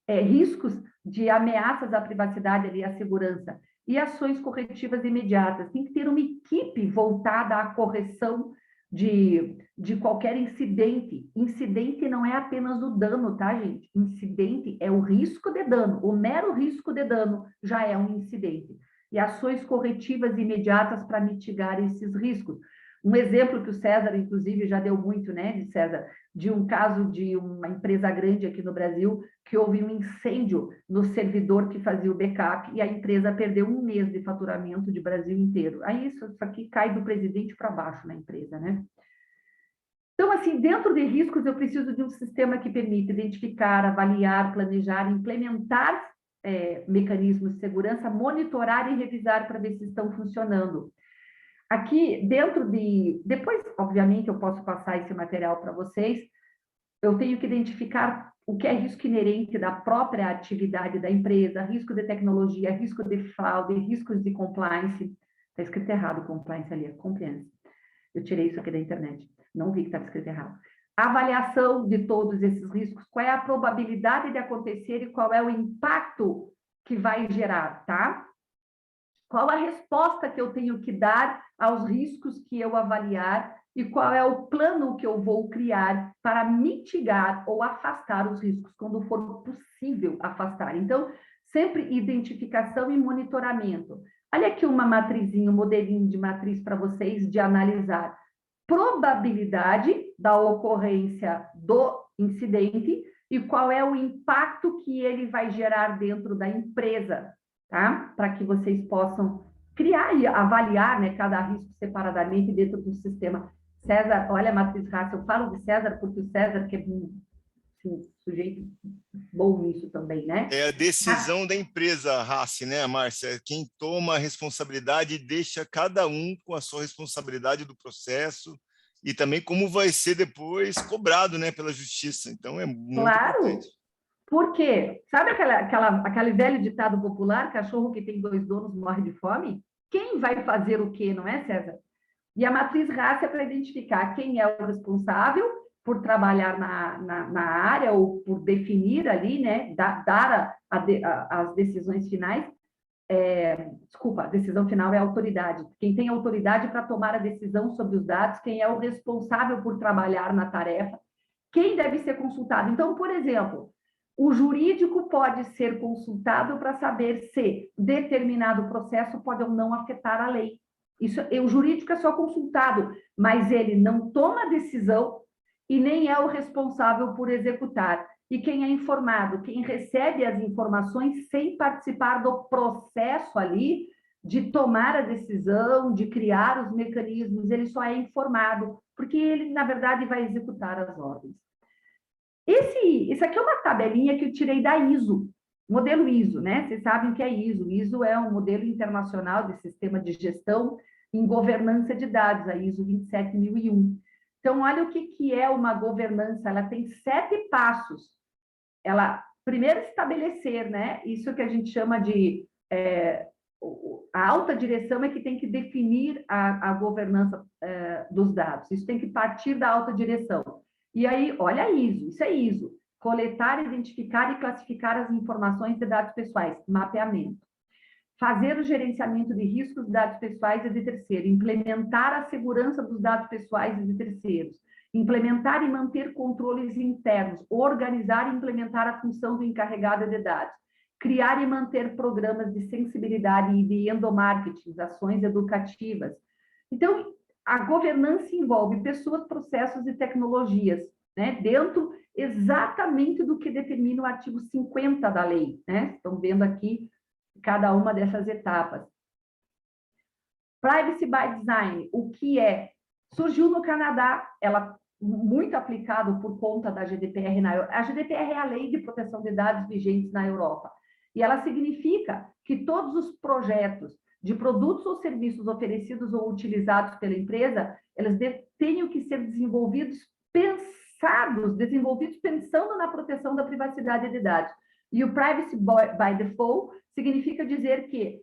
riscos de ameaças à privacidade e à segurança, e ações corretivas imediatas. Tem que ter uma equipe voltada à correção de qualquer incidente. Incidente não é apenas o dano, tá, gente? Incidente é o risco de dano. O mero risco de dano já é um incidente. E ações corretivas imediatas para mitigar esses riscos. Um exemplo que o César, inclusive, já deu muito, né, de César, de um caso de uma empresa grande aqui no Brasil, que houve um incêndio no servidor que fazia o backup e a empresa perdeu 1 mês de faturamento de Brasil inteiro. Aí isso aqui cai do presidente para baixo na empresa, né? Então, assim, dentro de riscos, eu preciso de um sistema que permita identificar, avaliar, planejar, implementar mecanismos de segurança, monitorar e revisar para ver se estão funcionando. Aqui, depois, obviamente, eu posso passar esse material para vocês, eu tenho que identificar o que é risco inerente da própria atividade da empresa, risco de tecnologia, risco de fraude, riscos de compliance. Está escrito errado compliance ali, é compliance. Eu tirei isso aqui da internet, não vi que estava escrito errado. Avaliação de todos esses riscos, qual é a probabilidade de acontecer e qual é o impacto que vai gerar, tá? Qual a resposta que eu tenho que dar aos riscos que eu avaliar e qual é o plano que eu vou criar para mitigar ou afastar os riscos, quando for possível afastar. Então, sempre identificação e monitoramento. Olha aqui uma matrizinha, um modelinho de matriz para vocês de analisar. Probabilidade da ocorrência do incidente e qual é o impacto que ele vai gerar dentro da empresa, tá? Para que vocês possam criar e avaliar, né, cada risco separadamente dentro do sistema. César, olha a matriz RAS, eu falo de César porque o César, que é assim, sujeito bom nisso também, né? É a decisão da empresa, RAS, né, Márcia? Quem toma a responsabilidade e deixa cada um com a sua responsabilidade do processo e também como vai ser depois cobrado, né, pela justiça. Então, é muito importante. Por quê? Sabe aquele velho ditado popular, cachorro que tem 2 donos morre de fome? Quem vai fazer o quê, não é, César? E a matriz RAS é para identificar quem é o responsável por trabalhar na área ou por definir ali, né, dar as decisões finais. Desculpa, a decisão final é a autoridade. Quem tem autoridade para tomar a decisão sobre os dados, quem é o responsável por trabalhar na tarefa, quem deve ser consultado. Então, por exemplo, O jurídico pode ser consultado para saber se determinado processo pode ou não afetar a lei. Isso, o jurídico é só consultado, mas ele não toma decisão e nem é o responsável por executar. E quem é informado, quem recebe as informações sem participar do processo ali de tomar a decisão, de criar os mecanismos, ele só é informado, porque ele, na verdade, vai executar as ordens. Isso aqui é uma tabelinha que eu tirei da ISO, modelo ISO, né? Vocês sabem o que é ISO. ISO é um modelo internacional de sistema de gestão em governança de dados, a ISO 27001. Então, olha o que é uma governança. Ela tem 7 passos. Ela, primeiro, estabelecer, né? Isso que a gente chama de... a alta direção é que tem que definir a governança dos dados. Isso tem que partir da alta direção. E aí, olha a ISO, isso é ISO. Coletar, identificar e classificar as informações de dados pessoais, mapeamento. Fazer o gerenciamento de riscos de dados pessoais e de terceiros. Implementar a segurança dos dados pessoais e de terceiros. Implementar e manter controles internos. Organizar e implementar a função do encarregado de dados. Criar e manter programas de sensibilidade e de endomarketing, ações educativas. Então, a governança envolve pessoas, processos e tecnologias, né? Dentro exatamente do que determina o artigo 50 da lei, né? Estão vendo aqui cada uma dessas etapas. Privacy by Design, o que é? Surgiu no Canadá, ela muito aplicado por conta da GDPR. A GDPR é a lei de proteção de dados vigentes na Europa. E ela significa que todos os projetos de produtos ou serviços oferecidos ou utilizados pela empresa, eles tenham que ser desenvolvidos pensando na proteção da privacidade de dados. E o Privacy by Default significa dizer que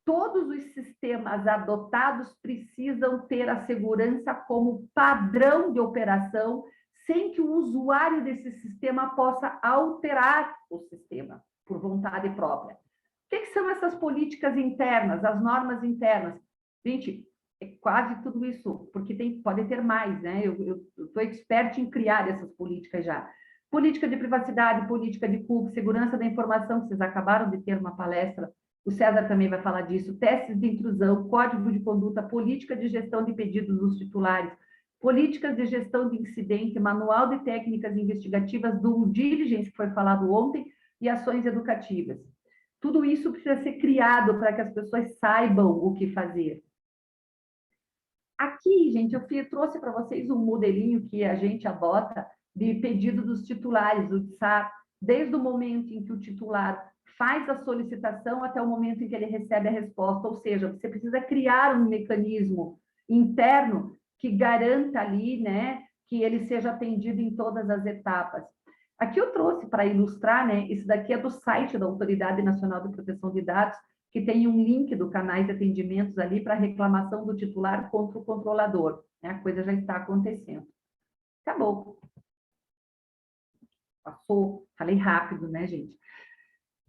todos os sistemas adotados precisam ter a segurança como padrão de operação, sem que o usuário desse sistema possa alterar o sistema por vontade própria. O que são essas políticas internas, as normas internas? Gente, é quase tudo isso, porque pode ter mais, né? Eu sou expert em criar essas políticas já. Política de privacidade, política de cookie, segurança da informação, que vocês acabaram de ter uma palestra, o César também vai falar disso, testes de intrusão, código de conduta, política de gestão de pedidos dos titulares, políticas de gestão de incidente, manual de técnicas investigativas, due diligence, que foi falado ontem, e ações educativas. Tudo isso precisa ser criado para que as pessoas saibam o que fazer. Aqui, gente, eu trouxe para vocês um modelinho que a gente adota de pedido dos titulares, o TSAP, desde o momento em que o titular faz a solicitação até o momento em que ele recebe a resposta, ou seja, você precisa criar um mecanismo interno que garanta ali, né, que ele seja atendido em todas as etapas. Aqui eu trouxe para ilustrar, né, isso daqui é do site da Autoridade Nacional de Proteção de Dados, que tem um link do canais de atendimentos ali para reclamação do titular contra o controlador, né, a coisa já está acontecendo. Acabou. Passou, falei rápido, né, gente?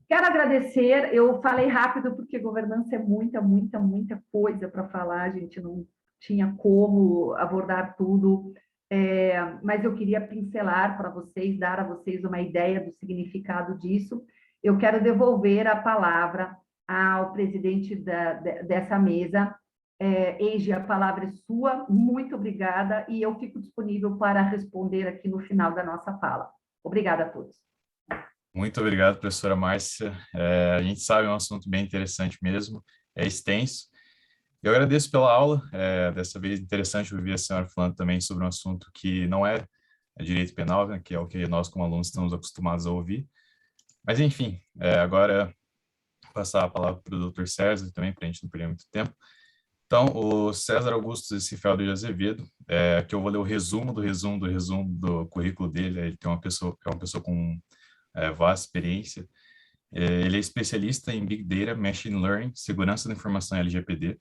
Quero agradecer, eu falei rápido porque governança é muita coisa para falar, a gente não tinha como abordar tudo, mas eu queria pincelar para vocês, dar a vocês uma ideia do significado disso. Eu quero devolver a palavra ao presidente dessa mesa. Eiji, a palavra é sua, muito obrigada, e eu fico disponível para responder aqui no final da nossa fala. Obrigada a todos. Muito obrigado, professora Márcia. A gente sabe, é um assunto bem interessante mesmo, é extenso. Eu agradeço pela aula, dessa vez interessante ouvir a senhora falando também sobre um assunto que não é direito penal, né, que é o que nós como alunos estamos acostumados a ouvir. Mas enfim, agora vou passar a palavra para o Dr. César também, para a gente não perder muito tempo. Então, o César Augusto Cifeldo de Azevedo, que eu vou ler o resumo do currículo dele. Ele é uma pessoa com vasta experiência. Ele é especialista em Big Data, Machine Learning, Segurança da Informação e LGPD,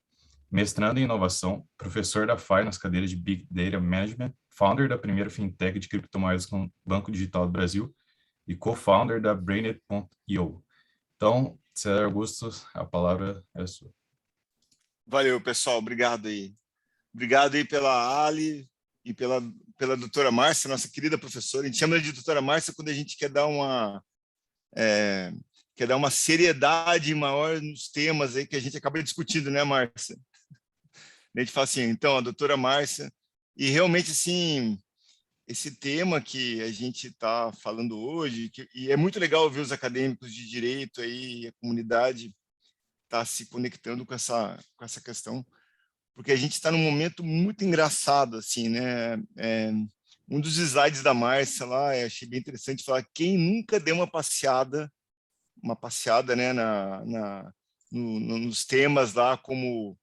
mestrando em inovação, professor da FAI nas cadeiras de Big Data Management, founder da primeira fintech de criptomoedas com Banco Digital do Brasil e co-founder da Brainet.io. Então, César Augusto, a palavra é sua. Valeu, pessoal. Obrigado aí. Obrigado aí pela Ali e pela doutora Márcia, nossa querida professora. A gente chama ela de doutora Márcia quando a gente quer dar uma quer dar uma seriedade maior nos temas aí que a gente acaba discutindo, né, Márcia? A gente fala assim, então, a doutora Márcia, e realmente, assim, esse tema que a gente está falando hoje, e é muito legal ver os acadêmicos de direito aí, a comunidade está se conectando com essa questão, porque a gente está num momento muito engraçado, assim, né? Um dos slides da Márcia lá, eu achei bem interessante falar, quem nunca deu uma passeada, né, nos temas lá, como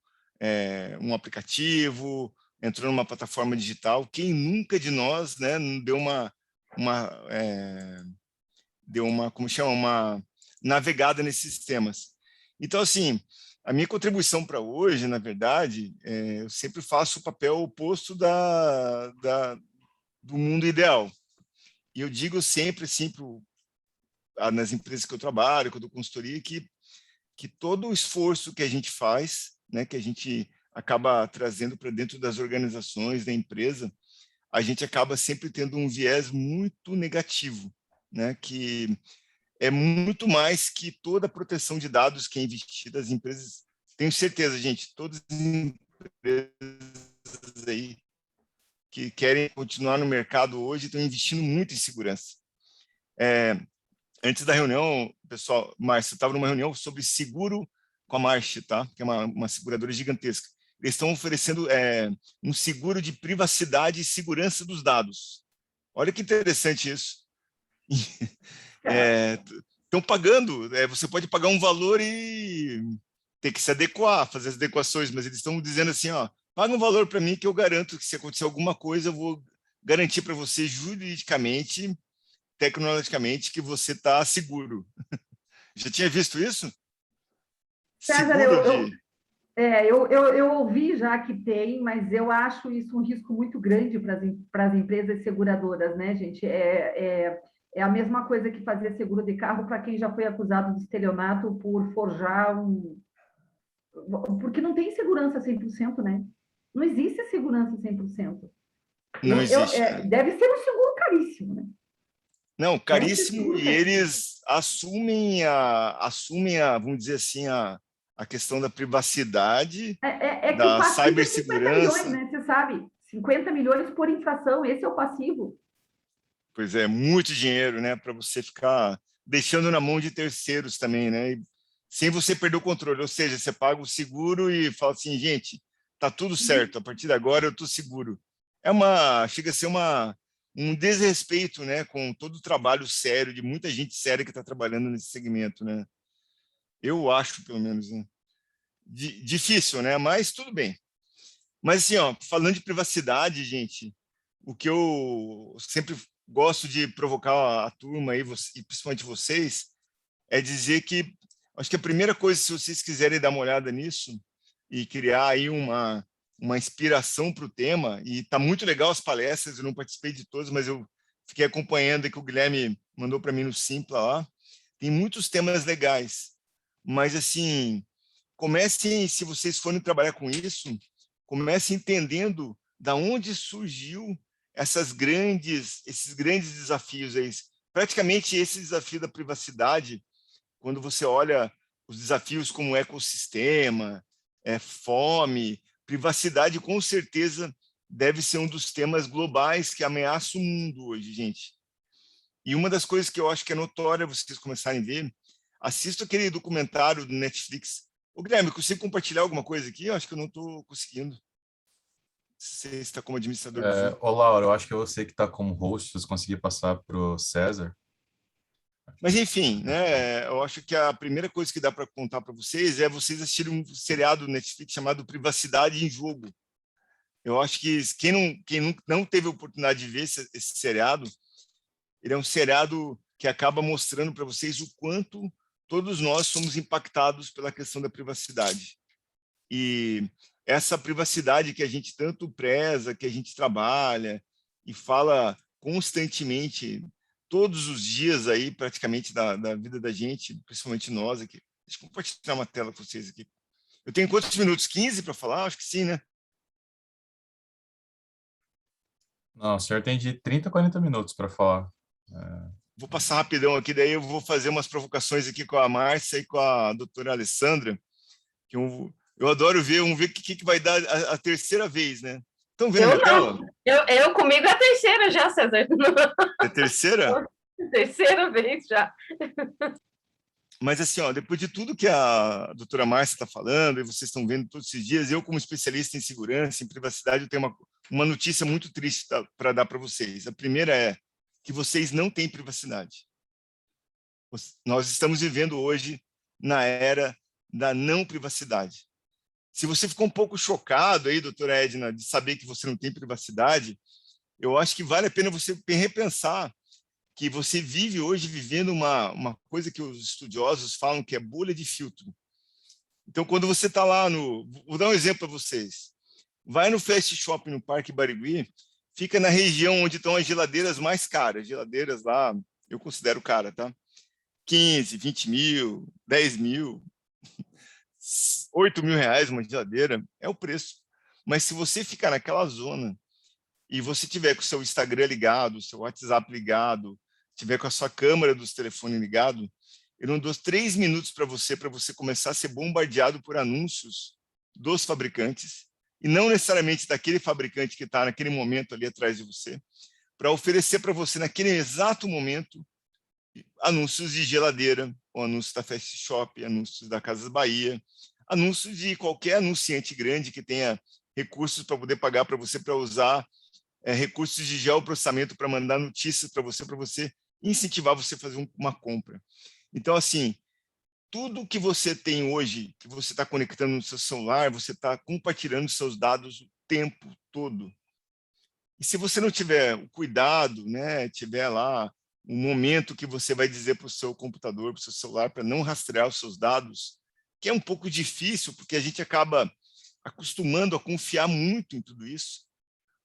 um aplicativo, entrou numa plataforma digital, quem nunca de nós, né, deu uma, como chama, uma navegada nesses temas. Então, assim, a minha contribuição para hoje, na verdade, eu sempre faço o papel oposto do mundo ideal. E eu digo sempre, assim, nas empresas que eu trabalho, que eu dou consultoria, que todo o esforço que a gente faz, né, que a gente acaba trazendo para dentro das organizações, da empresa, a gente acaba sempre tendo um viés muito negativo, né, que é muito mais que toda a proteção de dados que é investida as empresas. Tenho certeza, gente, todas as empresas aí que querem continuar no mercado hoje estão investindo muito em segurança. Antes da reunião, pessoal, Márcio, estava numa reunião sobre seguro com a Marsh, tá? Que é uma seguradora gigantesca. Eles estão oferecendo um seguro de privacidade e segurança dos dados. Olha que interessante isso. Estão pagando, você pode pagar um valor e ter que se adequar, fazer as adequações, mas eles estão dizendo assim, ó, paga um valor para mim que eu garanto que se acontecer alguma coisa, eu vou garantir para você juridicamente, tecnologicamente, que você está seguro. Já tinha visto isso? César, Seguro de... eu ouvi já que tem, mas eu acho isso um risco muito grande para as empresas seguradoras, né, gente? É a mesma coisa que fazer seguro de carro para quem já foi acusado de estelionato por forjar um... Porque não tem segurança 100%, né? Não existe segurança 100%. Não existe. Deve ser um seguro caríssimo, né? Não, caríssimo, e eles assumem vamos dizer assim, a questão da privacidade, que da o passivo é 50 cibersegurança. milhões, né? Você sabe, 50 milhões por infração, esse é o passivo. Pois é, muito dinheiro, né, para você ficar deixando na mão de terceiros também, né, e sem você perder o controle, ou seja, você paga o seguro e fala assim, gente, tá tudo certo, a partir de agora eu estou seguro. Chega a ser um desrespeito, né, com todo o trabalho sério de muita gente séria que está trabalhando nesse segmento, né. Eu acho, pelo menos, né? Difícil, né, mas tudo bem. Mas assim, ó, falando de privacidade, gente, o que eu sempre gosto de provocar a turma aí, e principalmente vocês, é dizer que acho que a primeira coisa, se vocês quiserem dar uma olhada nisso e criar aí uma inspiração para o tema, e está muito legal as palestras, eu não participei de todas, mas eu fiquei acompanhando que o Guilherme mandou para mim no Simpla lá, tem muitos temas legais, mas assim, comecem, se vocês forem trabalhar com isso, comecem entendendo da onde surgiu esses grandes desafios aí. Praticamente esse desafio da privacidade, quando você olha os desafios como ecossistema, fome, privacidade com certeza deve ser um dos temas globais que ameaça o mundo hoje, gente. E uma das coisas que eu acho que é notória vocês começarem a ver, assista aquele documentário do Netflix. Ô, Guilherme, consigo compartilhar alguma coisa aqui? Eu acho que eu não estou conseguindo. Você está como administrador do Zoom. Ô, Laura, eu acho que é você que está como host, se você conseguir passar para o César. Mas, enfim, né, eu acho que a primeira coisa que dá para contar para vocês é vocês assistirem um seriado do Netflix chamado Privacidade em Jogo. Eu acho que quem não teve a oportunidade de ver esse seriado, ele é um seriado que acaba mostrando para vocês o quanto todos nós somos impactados pela questão da privacidade. E essa privacidade que a gente tanto preza, que a gente trabalha e fala constantemente, todos os dias aí, praticamente, da vida da gente, principalmente nós aqui. Deixa eu compartilhar uma tela com vocês aqui. Eu tenho quantos minutos? 15 para falar? Acho que sim, né? Não, o senhor tem de 30 a 40 minutos para falar. Vou passar rapidão aqui, daí eu vou fazer umas provocações aqui com a Márcia e com a doutora Alessandra, que eu adoro ver, vamos ver o que vai dar a terceira vez, né? Estão vendo minha tela? Eu comigo é a terceira já, César. É a terceira? Terceira vez já. Mas assim, ó, depois de tudo que a doutora Márcia está falando, e vocês estão vendo todos esses dias, eu como especialista em segurança, em privacidade, eu tenho uma notícia muito triste para dar para vocês. A primeira é que vocês não têm privacidade. Nós estamos vivendo hoje na era da não privacidade. Se você ficou um pouco chocado aí, doutora Edna, de saber que você não tem privacidade, eu acho que vale a pena você repensar que você vive hoje vivendo uma coisa que os estudiosos falam que é bolha de filtro. Então, quando você está lá Vou dar um exemplo para vocês. Vai no Fast Shopping no Parque Barigui, fica na região onde estão as geladeiras mais caras. Geladeiras lá, eu considero cara, tá? 15, 20 mil, 10 mil, 8 mil reais uma geladeira, é o preço. Mas se você ficar naquela zona e você tiver com o seu Instagram ligado, o seu WhatsApp ligado, tiver com a sua câmera dos telefones ligado, eu não dou 3 minutos para você começar a ser bombardeado por anúncios dos fabricantes, e não necessariamente daquele fabricante que está naquele momento ali atrás de você, para oferecer para você, naquele exato momento, anúncios de geladeira, ou anúncios da Fast Shop, anúncios da Casas Bahia, anúncios de qualquer anunciante grande que tenha recursos para poder pagar para você para usar recursos de geoprocessamento para mandar notícias para você incentivar você a fazer uma compra. Então, assim, tudo que você tem hoje, que você está conectando no seu celular, você está compartilhando seus dados o tempo todo. E se você não tiver o cuidado, né, tiver lá um momento que você vai dizer para o seu computador, para o seu celular, para não rastrear os seus dados, que é um pouco difícil, porque a gente acaba acostumando a confiar muito em tudo isso,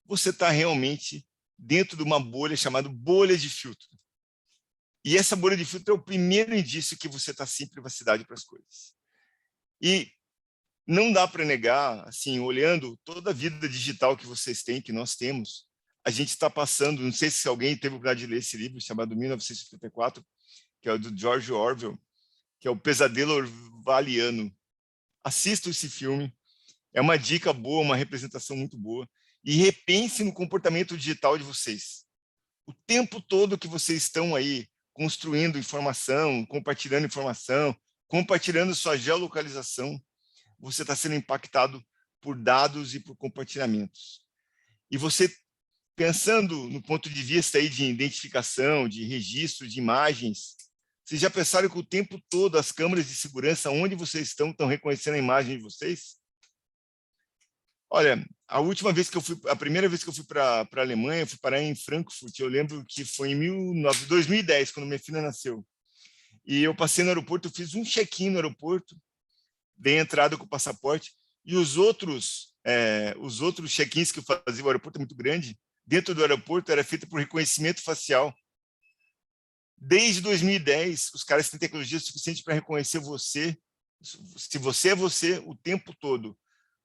você está realmente dentro de uma bolha chamada bolha de filtro. E essa bolha de filtro é o primeiro indício que você está sem privacidade para as coisas. E não dá para negar, assim, olhando toda a vida digital que vocês têm, que nós temos, a gente está passando, não sei se alguém teve a oportunidade de ler esse livro chamado 1984, que é o do George Orwell, que é o Pesadelo Orwelliano. Assistam esse filme, é uma dica boa, uma representação muito boa, e repense no comportamento digital de vocês. O tempo todo que vocês estão aí construindo informação, compartilhando sua geolocalização, você está sendo impactado por dados e por compartilhamentos. E você, pensando no ponto de vista aí de identificação, de registro de imagens, vocês já pensaram que o tempo todo as câmeras de segurança onde vocês estão reconhecendo a imagem de vocês? Olha, a primeira vez que eu fui para a Alemanha, eu fui parar em Frankfurt, eu lembro que foi em 2010, quando minha filha nasceu. E eu passei no aeroporto, eu fiz um check-in no aeroporto, dei entrada com o passaporte, e os outros check-ins que eu fazia, o aeroporto é muito grande, dentro do aeroporto era feito por reconhecimento facial. Desde 2010, os caras têm tecnologia suficiente para reconhecer você, se você é você, o tempo todo.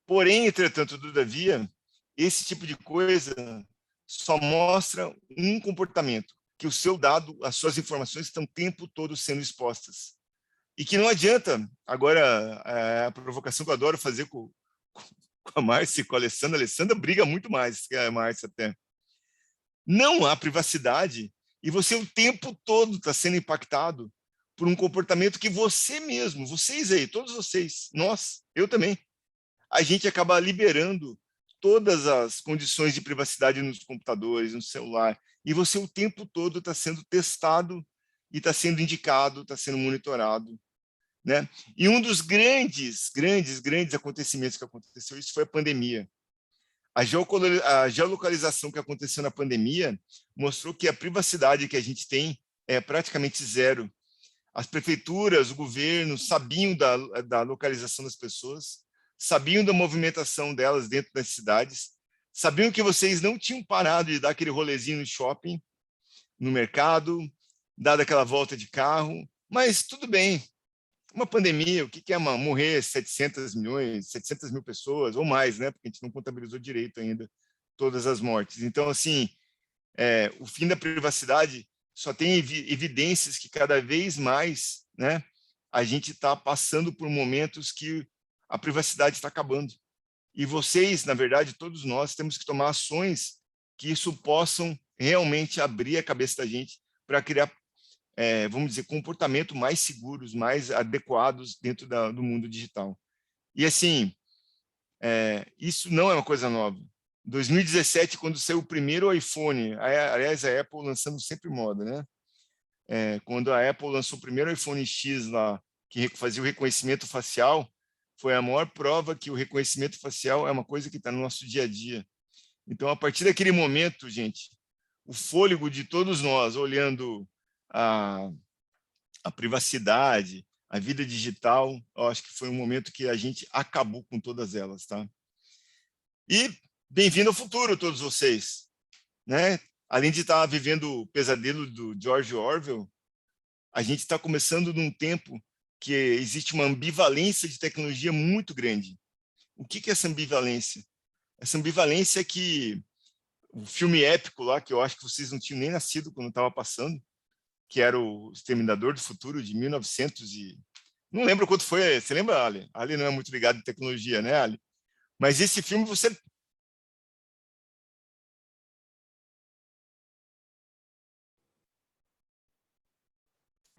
Porém, entretanto, todavia, esse tipo de coisa só mostra um comportamento, que o seu dado, as suas informações estão o tempo todo sendo expostas. E que não adianta, agora, a provocação que eu adoro fazer com a Márcia e com a Alessandra. A Alessandra briga muito mais que a Márcia até. Não há privacidade e você o tempo todo está sendo impactado por um comportamento que você mesmo, vocês aí, todos vocês, nós, eu também, a gente acaba liberando todas as condições de privacidade nos computadores, no celular, e você o tempo todo está sendo testado e está sendo indicado, está sendo monitorado, né? E um dos grandes acontecimentos que aconteceu, isso foi a pandemia. A geolocalização que aconteceu na pandemia mostrou que a privacidade que a gente tem é praticamente zero. As prefeituras, o governo sabiam da localização das pessoas, sabiam da movimentação delas dentro das cidades, sabiam que vocês não tinham parado de dar aquele rolezinho no shopping, no mercado, dado aquela volta de carro, mas tudo bem. Uma pandemia, o que é morrer 700 mil pessoas, ou mais, né? Porque a gente não contabilizou direito ainda todas as mortes. Então, assim, o fim da privacidade só tem evidências que cada vez mais, né, a gente está passando por momentos que a privacidade está acabando. E vocês, na verdade, todos nós, temos que tomar ações que isso possam realmente abrir a cabeça da gente para criar, vamos dizer, comportamentos mais seguros, mais adequados dentro do mundo digital. E assim, isso não é uma coisa nova. Em 2017, quando saiu o primeiro iPhone, aliás, a Apple lançando sempre moda, né? Quando a Apple lançou o primeiro iPhone X lá, que fazia o reconhecimento facial, foi a maior prova que o reconhecimento facial é uma coisa que está no nosso dia a dia. Então, a partir daquele momento, gente, o fôlego de todos nós, olhando a privacidade, a vida digital, eu acho que foi um momento que a gente acabou com todas elas, tá? E bem-vindo ao futuro, todos vocês, né? Além de estar vivendo o pesadelo do George Orwell, a gente está começando num tempo que existe uma ambivalência de tecnologia muito grande. O que é essa ambivalência? Essa ambivalência é que o filme épico lá, que eu acho que vocês não tinham nem nascido quando estava passando, que era o Exterminador do Futuro, de 1900 e... Não lembro quanto foi. Você lembra, Ali? Ali não é muito ligado em tecnologia, né, Ali? Mas esse filme você...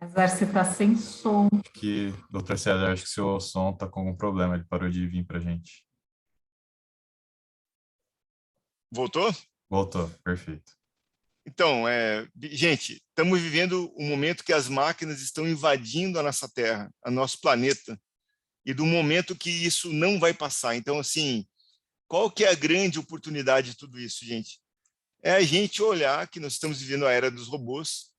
César, você está sem som. Acho que, doutor César, acho que seu som está com algum problema, ele parou de vir para a gente. Voltou? Voltou, perfeito. Então, gente, estamos vivendo um momento que as máquinas estão invadindo a nossa Terra, o nosso planeta, e do momento que isso não vai passar. Então, assim, qual que é a grande oportunidade de tudo isso, gente? É a gente olhar que nós estamos vivendo a era dos robôs,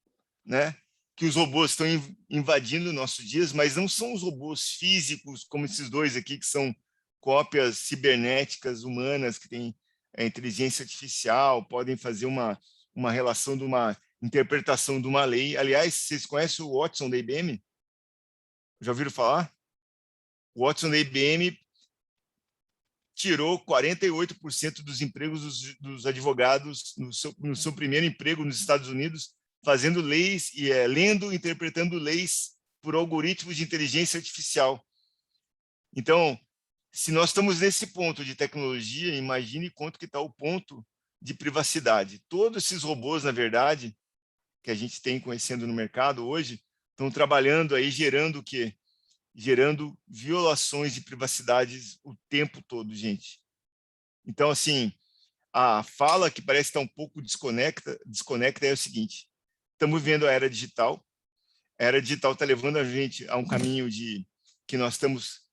né? Que os robôs estão invadindo nossos dias, mas não são os robôs físicos, como esses dois aqui, que são cópias cibernéticas humanas, que têm a inteligência artificial, podem fazer uma relação de uma interpretação de uma lei. Aliás, vocês conhecem o Watson da IBM? Já ouviram falar? O Watson da IBM tirou 48% dos empregos dos advogados no seu primeiro emprego nos Estados Unidos, fazendo leis e lendo, interpretando leis por algoritmos de inteligência artificial. Então, se nós estamos nesse ponto de tecnologia, imagine quanto que está o ponto de privacidade. Todos esses robôs, na verdade, que a gente tem conhecendo no mercado hoje, estão trabalhando aí, gerando o quê? Gerando violações de privacidade o tempo todo, gente. Então, assim, a fala que parece estar um pouco desconecta é o seguinte: estamos vivendo a era digital. A era digital está levando a gente a um caminho de que nós estamos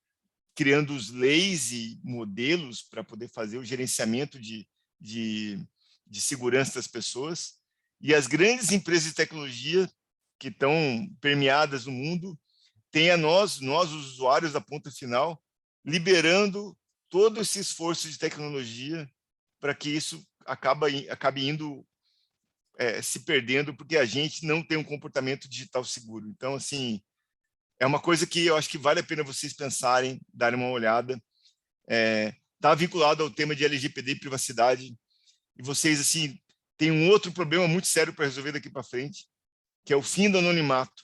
criando as leis e modelos para poder fazer o gerenciamento de segurança das pessoas. E as grandes empresas de tecnologia que estão permeadas no mundo têm a nós, os usuários da ponta final, liberando todo esse esforço de tecnologia para que isso acabe indo se perdendo, porque a gente não tem um comportamento digital seguro. Então, assim, é uma coisa que eu acho que vale a pena vocês pensarem, darem uma olhada. Está vinculado ao tema de LGPD e privacidade. E vocês, assim, têm um outro problema muito sério para resolver daqui para frente, que é o fim do anonimato.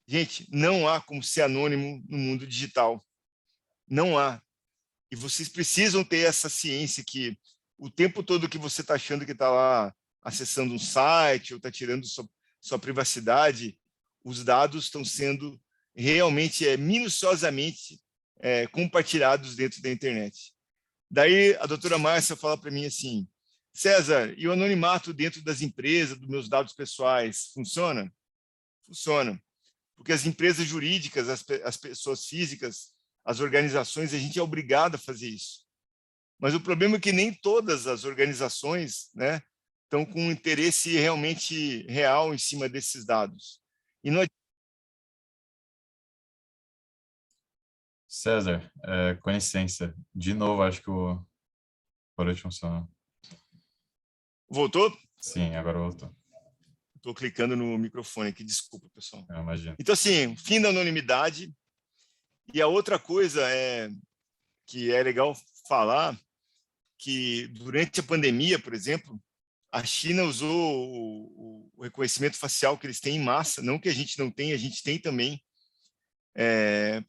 Gente, não há como ser anônimo no mundo digital. Não há. E vocês precisam ter essa ciência que o tempo todo que você está achando que está lá acessando um site ou está tirando sua privacidade, os dados estão sendo realmente minuciosamente compartilhados dentro da internet. Daí a doutora Márcia fala para mim assim: César, e o anonimato dentro das empresas, dos meus dados pessoais, funciona? Funciona. Porque as empresas jurídicas, as pessoas físicas, as organizações, a gente é obrigado a fazer isso. Mas o problema é que nem todas as organizações, né, estão com um interesse realmente real em cima desses dados. E não... César, com licença, de novo, acho que parou de funcionar. Voltou? Sim, agora voltou. Estou clicando no microfone aqui, desculpa, pessoal. Eu imagino. Então, assim, fim da anonimidade. E a outra coisa que é legal falar, que durante a pandemia, por exemplo, a China usou o reconhecimento facial que eles têm em massa, não que a gente não tenha, a gente tem também,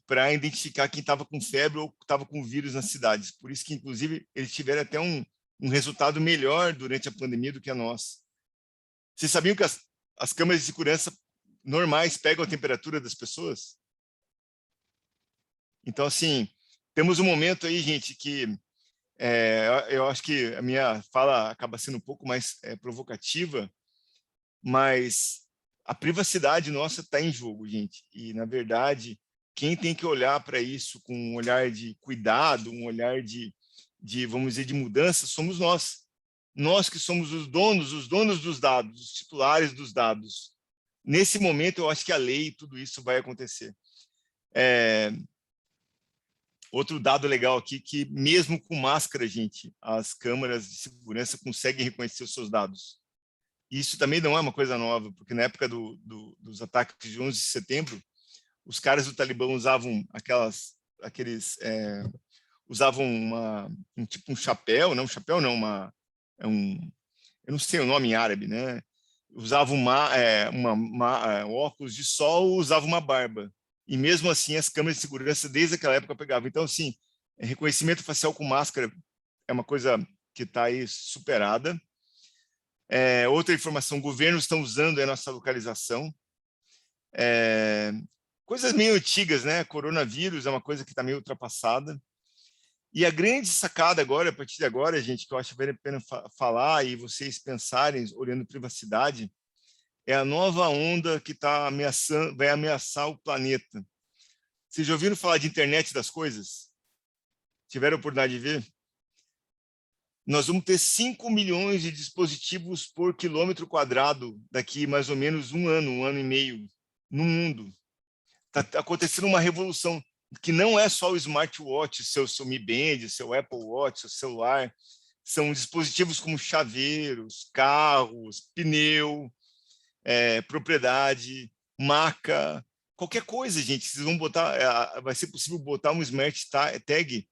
para identificar quem estava com febre ou estava com vírus nas cidades. Por isso que, inclusive, eles tiveram até um resultado melhor durante a pandemia do que a nossa. Vocês sabiam que as câmeras de segurança normais pegam a temperatura das pessoas? Então, assim, temos um momento aí, gente, que eu acho que a minha fala acaba sendo um pouco mais provocativa, mas a privacidade nossa está em jogo, gente. E, na verdade, quem tem que olhar para isso com um olhar de cuidado, um olhar de, vamos dizer, de mudança, somos nós. Nós que somos os donos dos dados, os titulares dos dados. Nesse momento, eu acho que a lei e tudo isso vai acontecer. Outro dado legal aqui, que mesmo com máscara, gente, as câmeras de segurança conseguem reconhecer os seus dados. Isso também não é uma coisa nova, porque na época dos ataques de 11 de setembro, os caras do Talibã usavam usavam tipo um chapéu, não um chapéu não, eu não sei o nome em árabe, né? Usavam óculos de sol, usavam uma barba. E mesmo assim as câmeras de segurança desde aquela época pegavam. Então, assim, reconhecimento facial com máscara é uma coisa que está aí superada. Outra informação, governos estão usando a nossa localização. Coisas meio antigas, né? Coronavírus é uma coisa que está meio ultrapassada. E a grande sacada agora, a partir de agora, gente, que eu acho que vale a pena falar e vocês pensarem, olhando privacidade, é a nova onda que vai ameaçar o planeta. Vocês já ouviram falar de internet das coisas? Tiveram a oportunidade de ver? Nós vamos ter 5 milhões de dispositivos por quilômetro quadrado daqui mais ou menos um ano e meio, no mundo. Está acontecendo uma revolução que não é só o smartwatch, seu Mi Band, seu Apple Watch, seu celular. São dispositivos como chaveiros, carros, pneu, propriedade, maca, qualquer coisa, gente. Vocês vão botar, vai ser possível botar um smart tag.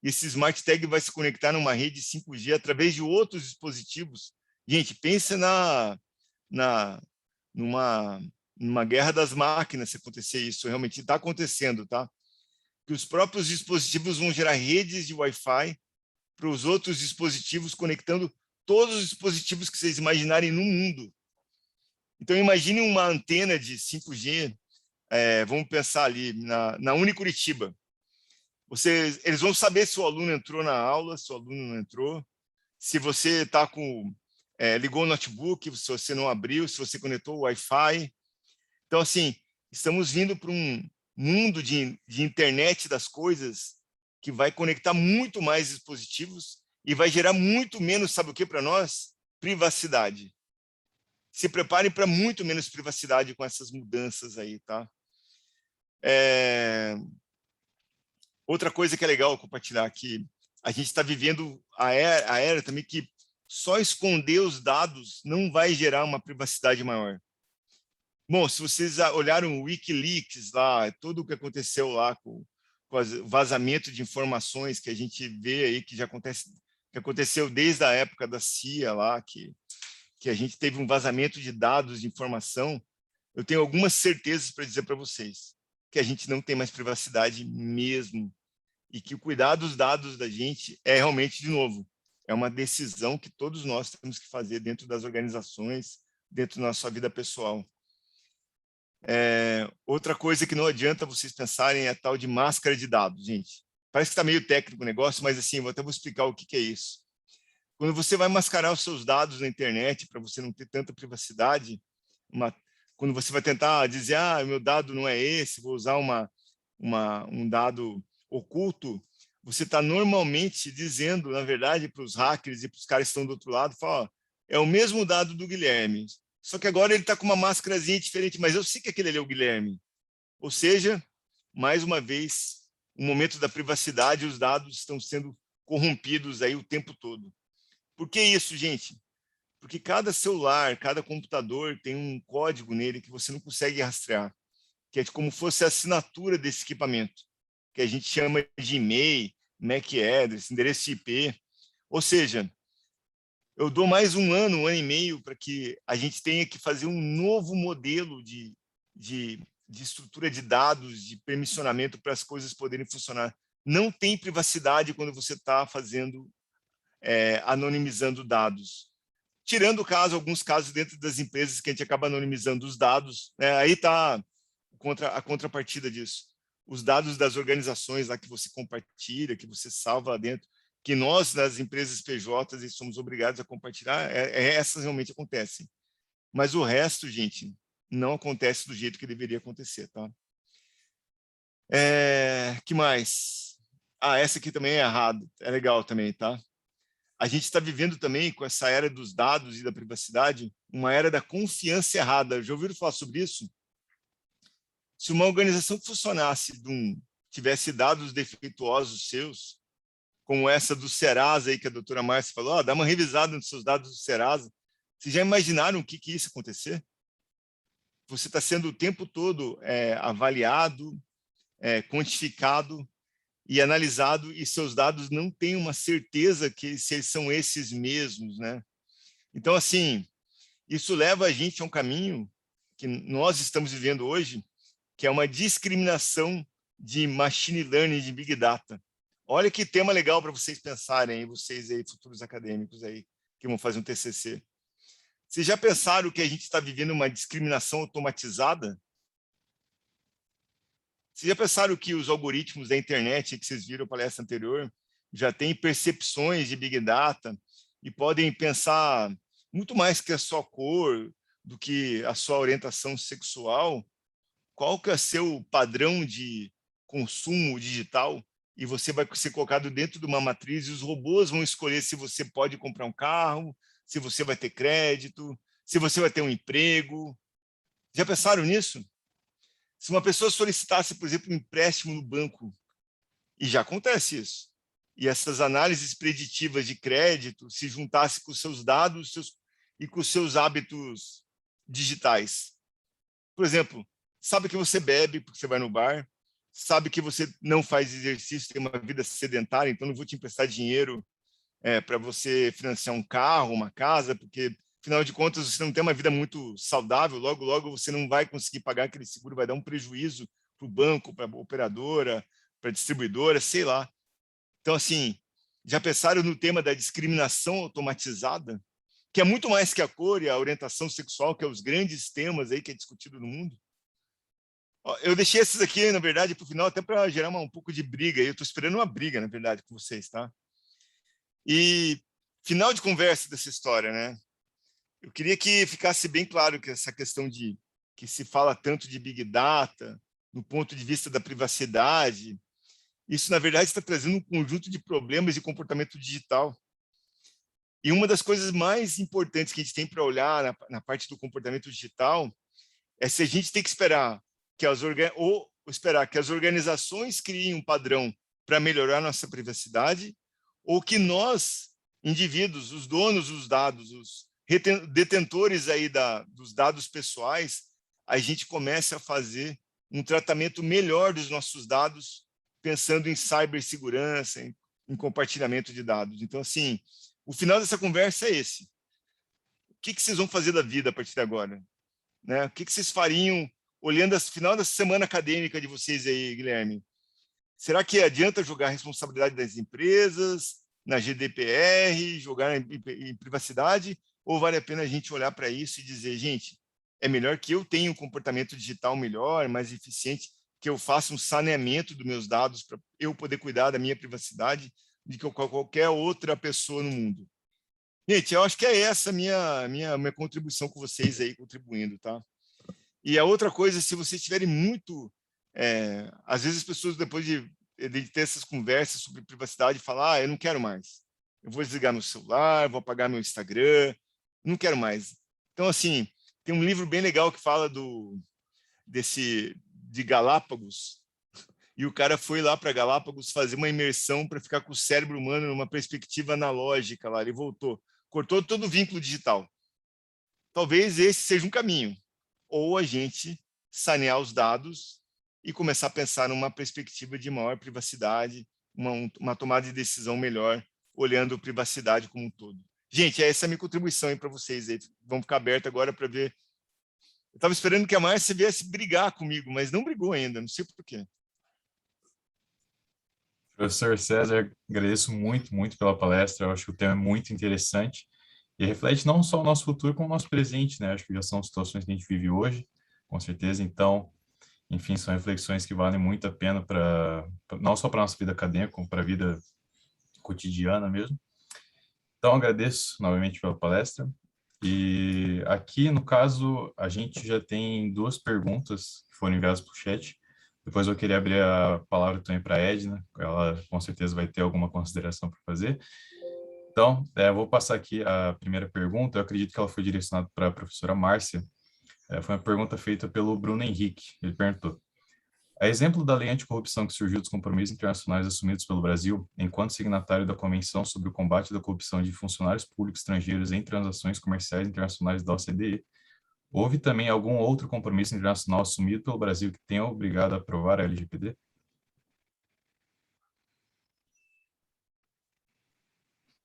Esse smart tag vai se conectar numa rede 5G através de outros dispositivos. Gente, pensa numa guerra das máquinas se acontecer isso. Realmente está acontecendo, tá? Que os próprios dispositivos vão gerar redes de Wi-Fi para os outros dispositivos, conectando todos os dispositivos que vocês imaginarem no mundo. Então, imagine uma antena de 5G, vamos pensar ali, na Unicuritiba. Eles vão saber se o aluno entrou na aula, se o aluno não entrou, se você está ligou o notebook, se você não abriu, se você conectou o Wi-Fi. Então, assim, estamos vindo para um mundo de internet das coisas que vai conectar muito mais dispositivos e vai gerar muito menos, sabe o que para nós? Privacidade. Se preparem para muito menos privacidade com essas mudanças aí, tá? Outra coisa que é legal compartilhar aqui, a gente está vivendo a era também que só esconder os dados não vai gerar uma privacidade maior. Bom, se vocês olharam o Wikileaks lá, tudo o que aconteceu lá com o vazamento de informações que a gente vê aí, que aconteceu desde a época da CIA lá, que a gente teve um vazamento de dados de informação, eu tenho algumas certezas para dizer para vocês, que a gente não tem mais privacidade mesmo, e que o cuidar dos dados da gente é realmente, de novo, é uma decisão que todos nós temos que fazer dentro das organizações, dentro da nossa vida pessoal. Outra coisa que não adianta vocês pensarem é a tal de máscara de dados, gente. Parece que está meio técnico o negócio, mas assim, eu até vou explicar o que é isso. Quando você vai mascarar os seus dados na internet para você não ter tanta privacidade, quando você vai tentar dizer, meu dado não é esse, vou usar um dado oculto, você está normalmente dizendo, na verdade, para os hackers e para os caras que estão do outro lado, fala, é o mesmo dado do Guilherme, só que agora ele está com uma máscarazinha diferente, mas eu sei que aquele ali é o Guilherme. Ou seja, mais uma vez, o momento da privacidade, os dados estão sendo corrompidos aí o tempo todo. Por que isso, gente? Porque cada celular, cada computador tem um código nele que você não consegue rastrear, que é como se fosse a assinatura desse equipamento, que a gente chama de e-mail, MAC address, endereço IP. Ou seja, Eu dou mais um ano e meio para que a gente tenha que fazer um novo modelo de estrutura de dados, de permissionamento para as coisas poderem funcionar. Não tem privacidade quando você está fazendo, anonimizando dados. Tirando alguns casos dentro das empresas que a gente acaba anonimizando os dados, né? Aí está a contrapartida disso. Os dados das organizações lá que você compartilha, que você salva lá dentro, que nós, nas empresas PJs, somos obrigados a compartilhar, essas realmente acontecem. Mas o resto, gente, não acontece do jeito que deveria acontecer, tá? Que mais? Essa aqui também é errado, é legal também, tá? A gente está vivendo também, com essa era dos dados e da privacidade, uma era da confiança errada. Já ouviram falar sobre isso? Se uma organização funcionasse, tivesse dados defeituosos seus, como essa do Serasa aí que a doutora Márcia falou, dá uma revisada nos seus dados do Serasa. Vocês já imaginaram o que ia acontecer? Você está sendo o tempo todo avaliado, quantificado e analisado, e seus dados não têm uma certeza que se eles são esses mesmos, né? Então, assim, isso leva a gente a um caminho que nós estamos vivendo hoje, que é uma discriminação de machine learning, de big data. Olha que tema legal para vocês pensarem, vocês aí, futuros acadêmicos aí, que vão fazer um TCC. Vocês já pensaram que a gente está vivendo uma discriminação automatizada? Vocês já pensaram que os algoritmos da internet, que vocês viram na palestra anterior, já têm percepções de big data e podem pensar muito mais que a sua cor, do que a sua orientação sexual? Qual que é o seu padrão de consumo digital? E você vai ser colocado dentro de uma matriz e os robôs vão escolher se você pode comprar um carro, se você vai ter crédito, se você vai ter um emprego. Já pensaram nisso? Se uma pessoa solicitasse, por exemplo, um empréstimo no banco, e já acontece isso, e essas análises preditivas de crédito se juntassem com os seus dados e com os seus hábitos digitais. Por exemplo, sabe que você bebe porque você vai no bar, sabe que você não faz exercício, tem uma vida sedentária, então não vou te emprestar dinheiro para você financiar um carro, uma casa, porque, afinal de contas, você não tem uma vida muito saudável, logo você não vai conseguir pagar aquele seguro, vai dar um prejuízo para o banco, para a operadora, para a distribuidora, sei lá. Então, assim, já pensaram no tema da discriminação automatizada, que é muito mais que a cor e a orientação sexual, que é os grandes temas aí que é discutido no mundo? Eu deixei esses aqui, na verdade, para o final, até para gerar um pouco de briga. Eu estou esperando uma briga, na verdade, com vocês, tá? E final de conversa dessa história, né? Eu queria que ficasse bem claro que essa questão de que se fala tanto de Big Data, no ponto de vista da privacidade, isso, na verdade, está trazendo um conjunto de problemas de comportamento digital. E uma das coisas mais importantes que a gente tem para olhar na parte do comportamento digital é se a gente tem que esperar que as organizações criem um padrão para melhorar nossa privacidade, ou que nós, indivíduos, os donos dos dados, os detentores aí dos dados pessoais, a gente comece a fazer um tratamento melhor dos nossos dados, pensando em cibersegurança, em compartilhamento de dados. Então, assim, o final dessa conversa é esse. O que vocês vão fazer da vida a partir de agora? Né? O que vocês fariam olhando o final da semana acadêmica de vocês aí, Guilherme? Será que adianta jogar a responsabilidade das empresas, na GDPR, jogar em privacidade, ou vale a pena a gente olhar para isso e dizer, gente, é melhor que eu tenha um comportamento digital melhor, mais eficiente, que eu faça um saneamento dos meus dados para eu poder cuidar da minha privacidade do que qualquer outra pessoa no mundo? Gente, eu acho que é essa a minha contribuição com vocês aí, contribuindo, tá? E a outra coisa, se vocês tiverem muito... às vezes as pessoas, depois de ter essas conversas sobre privacidade, falam, eu não quero mais. Eu vou desligar meu celular, vou apagar meu Instagram, não quero mais. Então, assim, tem um livro bem legal que fala de Galápagos, e o cara foi lá para Galápagos fazer uma imersão para ficar com o cérebro humano numa perspectiva analógica lá, ele voltou, cortou todo o vínculo digital. Talvez esse seja um caminho, ou a gente sanear os dados e começar a pensar numa perspectiva de maior privacidade, uma tomada de decisão melhor, olhando a privacidade como um todo. Gente, essa é a minha contribuição aí para vocês. Aí. Vamos ficar aberto agora para ver. Eu estava esperando que a Márcia viesse brigar comigo, mas não brigou ainda, não sei por quê. Professor César, agradeço muito, muito pela palestra. Eu acho que o tema é muito interessante e reflete não só o nosso futuro, como o nosso presente, né? Acho que já são situações que a gente vive hoje, com certeza. Então, enfim, são reflexões que valem muito a pena não só para a nossa vida acadêmica, como para a vida cotidiana mesmo. Então, agradeço novamente pela palestra. E aqui, no caso, a gente já tem 2 perguntas que foram enviadas para o chat. Depois eu queria abrir a palavra também para a Edna, ela com certeza vai ter alguma consideração para fazer. Então, eu vou passar aqui a primeira pergunta, eu acredito que ela foi direcionada para a professora Márcia. Foi uma pergunta feita pelo Bruno Henrique, ele perguntou: a exemplo da lei anticorrupção que surgiu dos compromissos internacionais assumidos pelo Brasil, enquanto signatário da Convenção sobre o Combate da Corrupção de Funcionários Públicos Estrangeiros em Transações Comerciais Internacionais da OCDE, houve também algum outro compromisso internacional assumido pelo Brasil que tenha obrigado a aprovar a LGPD?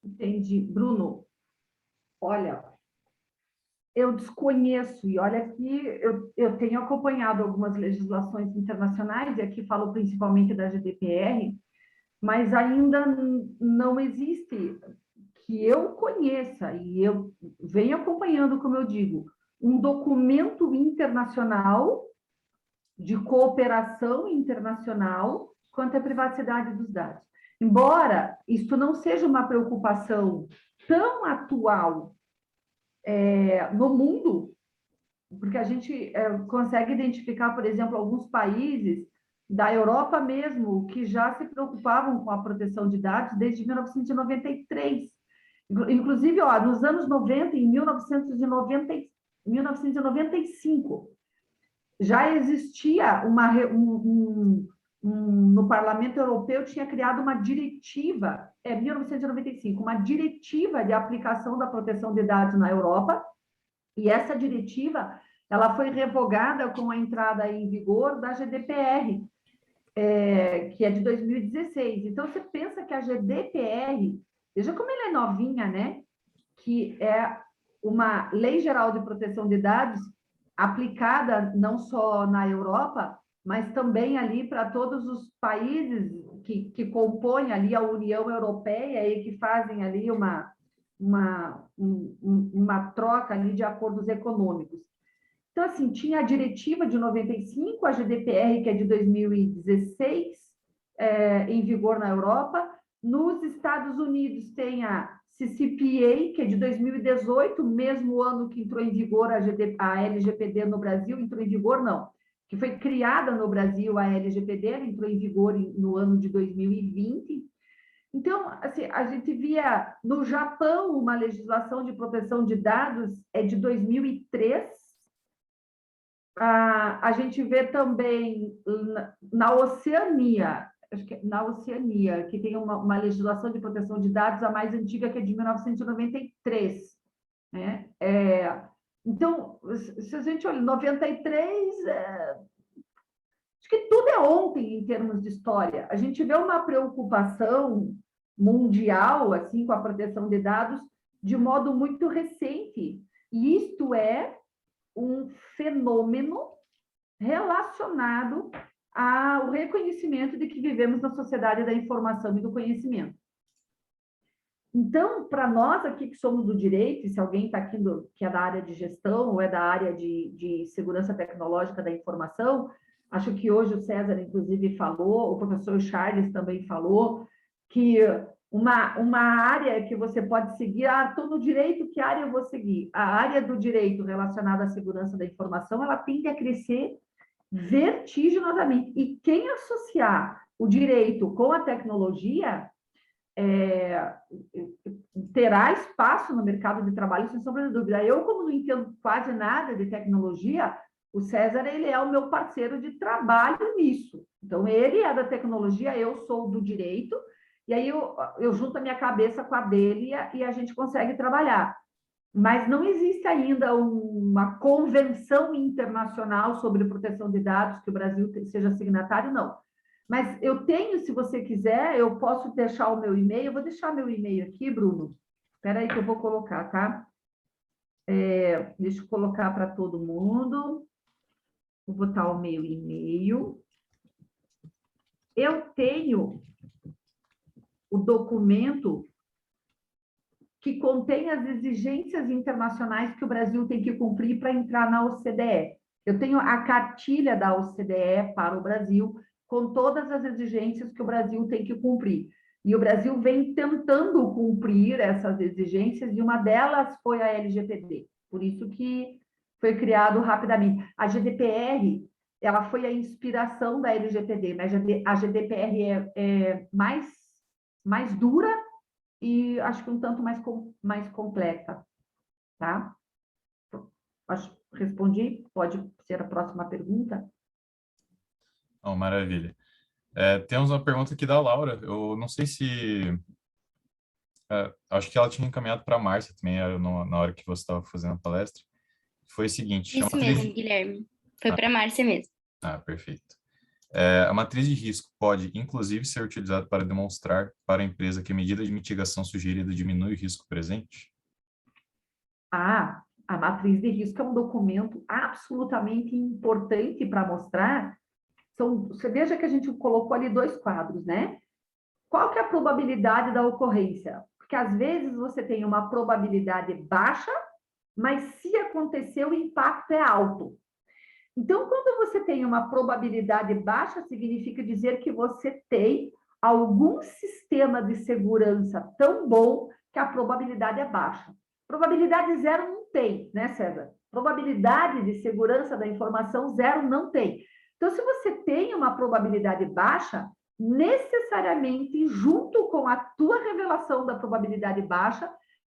Entendi. Bruno, olha, eu desconheço, e olha que eu tenho acompanhado algumas legislações internacionais, e aqui falo principalmente da GDPR, mas ainda não existe, que eu conheça, e eu venho acompanhando, como eu digo, um documento internacional de cooperação internacional quanto à privacidade dos dados. Embora isto não seja uma preocupação tão atual no mundo, porque a gente consegue identificar, por exemplo, alguns países da Europa mesmo que já se preocupavam com a proteção de dados desde 1993. Inclusive, nos anos 90, em 1995, já existia no Parlamento Europeu tinha criado uma diretiva, 1995, uma diretiva de aplicação da proteção de dados na Europa, e essa diretiva ela foi revogada com a entrada em vigor da GDPR, que é de 2016. Então, você pensa que a GDPR, veja como ela é novinha, né? Que é uma lei geral de proteção de dados aplicada não só na Europa, mas também ali para todos os países que compõem ali a União Europeia e que fazem ali uma troca ali de acordos econômicos. Então, assim, tinha a diretiva de 95, a GDPR, que é de 2016, em vigor na Europa. Nos Estados Unidos tem a CCPA, que é de 2018, mesmo ano que entrou em vigor a LGPD no Brasil, entrou em vigor não, que foi criada no Brasil a LGPD, ela entrou em vigor no ano de 2020. Então, assim, a gente via no Japão uma legislação de proteção de dados de 2003. A gente vê também na Oceania, acho que na Oceania, que tem uma legislação de proteção de dados, a mais antiga, que é de 1993. Né? Então, se a gente olha, 93, acho que tudo é ontem em termos de história. A gente vê uma preocupação mundial assim, com a proteção de dados de modo muito recente. E isto é um fenômeno relacionado ao reconhecimento de que vivemos na sociedade da informação e do conhecimento. Então, para nós aqui que somos do direito, e se alguém está aqui que é da área de gestão ou é da área de segurança tecnológica da informação, acho que hoje o César, inclusive, falou, o professor Charles também falou, que uma área que você pode seguir, estou no direito, que área eu vou seguir? A área do direito relacionada à segurança da informação, ela tende a crescer vertiginosamente. E quem associar o direito com a tecnologia terá espaço no mercado de trabalho, sem sombra de dúvida. Eu, como não entendo quase nada de tecnologia, o César, ele é o meu parceiro de trabalho nisso. Então, ele é da tecnologia, eu sou do direito, e aí eu junto a minha cabeça com a dele e a gente consegue trabalhar. Mas não existe ainda uma convenção internacional sobre proteção de dados que o Brasil seja signatário, não. Mas eu tenho, se você quiser, eu posso deixar o meu e-mail, eu vou deixar meu e-mail aqui, Bruno, Espera aí que eu vou colocar, tá? Deixa eu colocar para todo mundo. Vou botar o meu e-mail. Eu tenho o documento que contém as exigências internacionais que o Brasil tem que cumprir para entrar na OCDE. Eu tenho a cartilha da OCDE para o Brasil, com todas as exigências que o Brasil tem que cumprir. E o Brasil vem tentando cumprir essas exigências, e uma delas foi a LGPD. Por isso que foi criado rapidamente. A GDPR, ela foi a inspiração da LGPD, mas a GDPR é mais dura e acho que um tanto mais completa, tá? Respondi? Pode ser a próxima pergunta? Oh, maravilha. Temos uma pergunta aqui da Laura. Eu não sei se... acho que ela tinha encaminhado para a Márcia também, na hora que você estava fazendo a palestra. Foi o seguinte... Isso mesmo, Guilherme. Foi para a Márcia mesmo. Perfeito. A matriz de risco pode, inclusive, ser utilizada para demonstrar para a empresa que a medida de mitigação sugerida diminui o risco presente? A matriz de risco é um documento absolutamente importante para mostrar. Você veja que a gente colocou ali 2 quadros, né? Qual que é a probabilidade da ocorrência? Porque, às vezes, você tem uma probabilidade baixa, mas se acontecer, o impacto é alto. Então, quando você tem uma probabilidade baixa, significa dizer que você tem algum sistema de segurança tão bom que a probabilidade é baixa. Probabilidade zero não tem, né, César? Probabilidade de segurança da informação zero não tem. Então, se você tem uma probabilidade baixa, necessariamente, junto com a tua revelação da probabilidade baixa,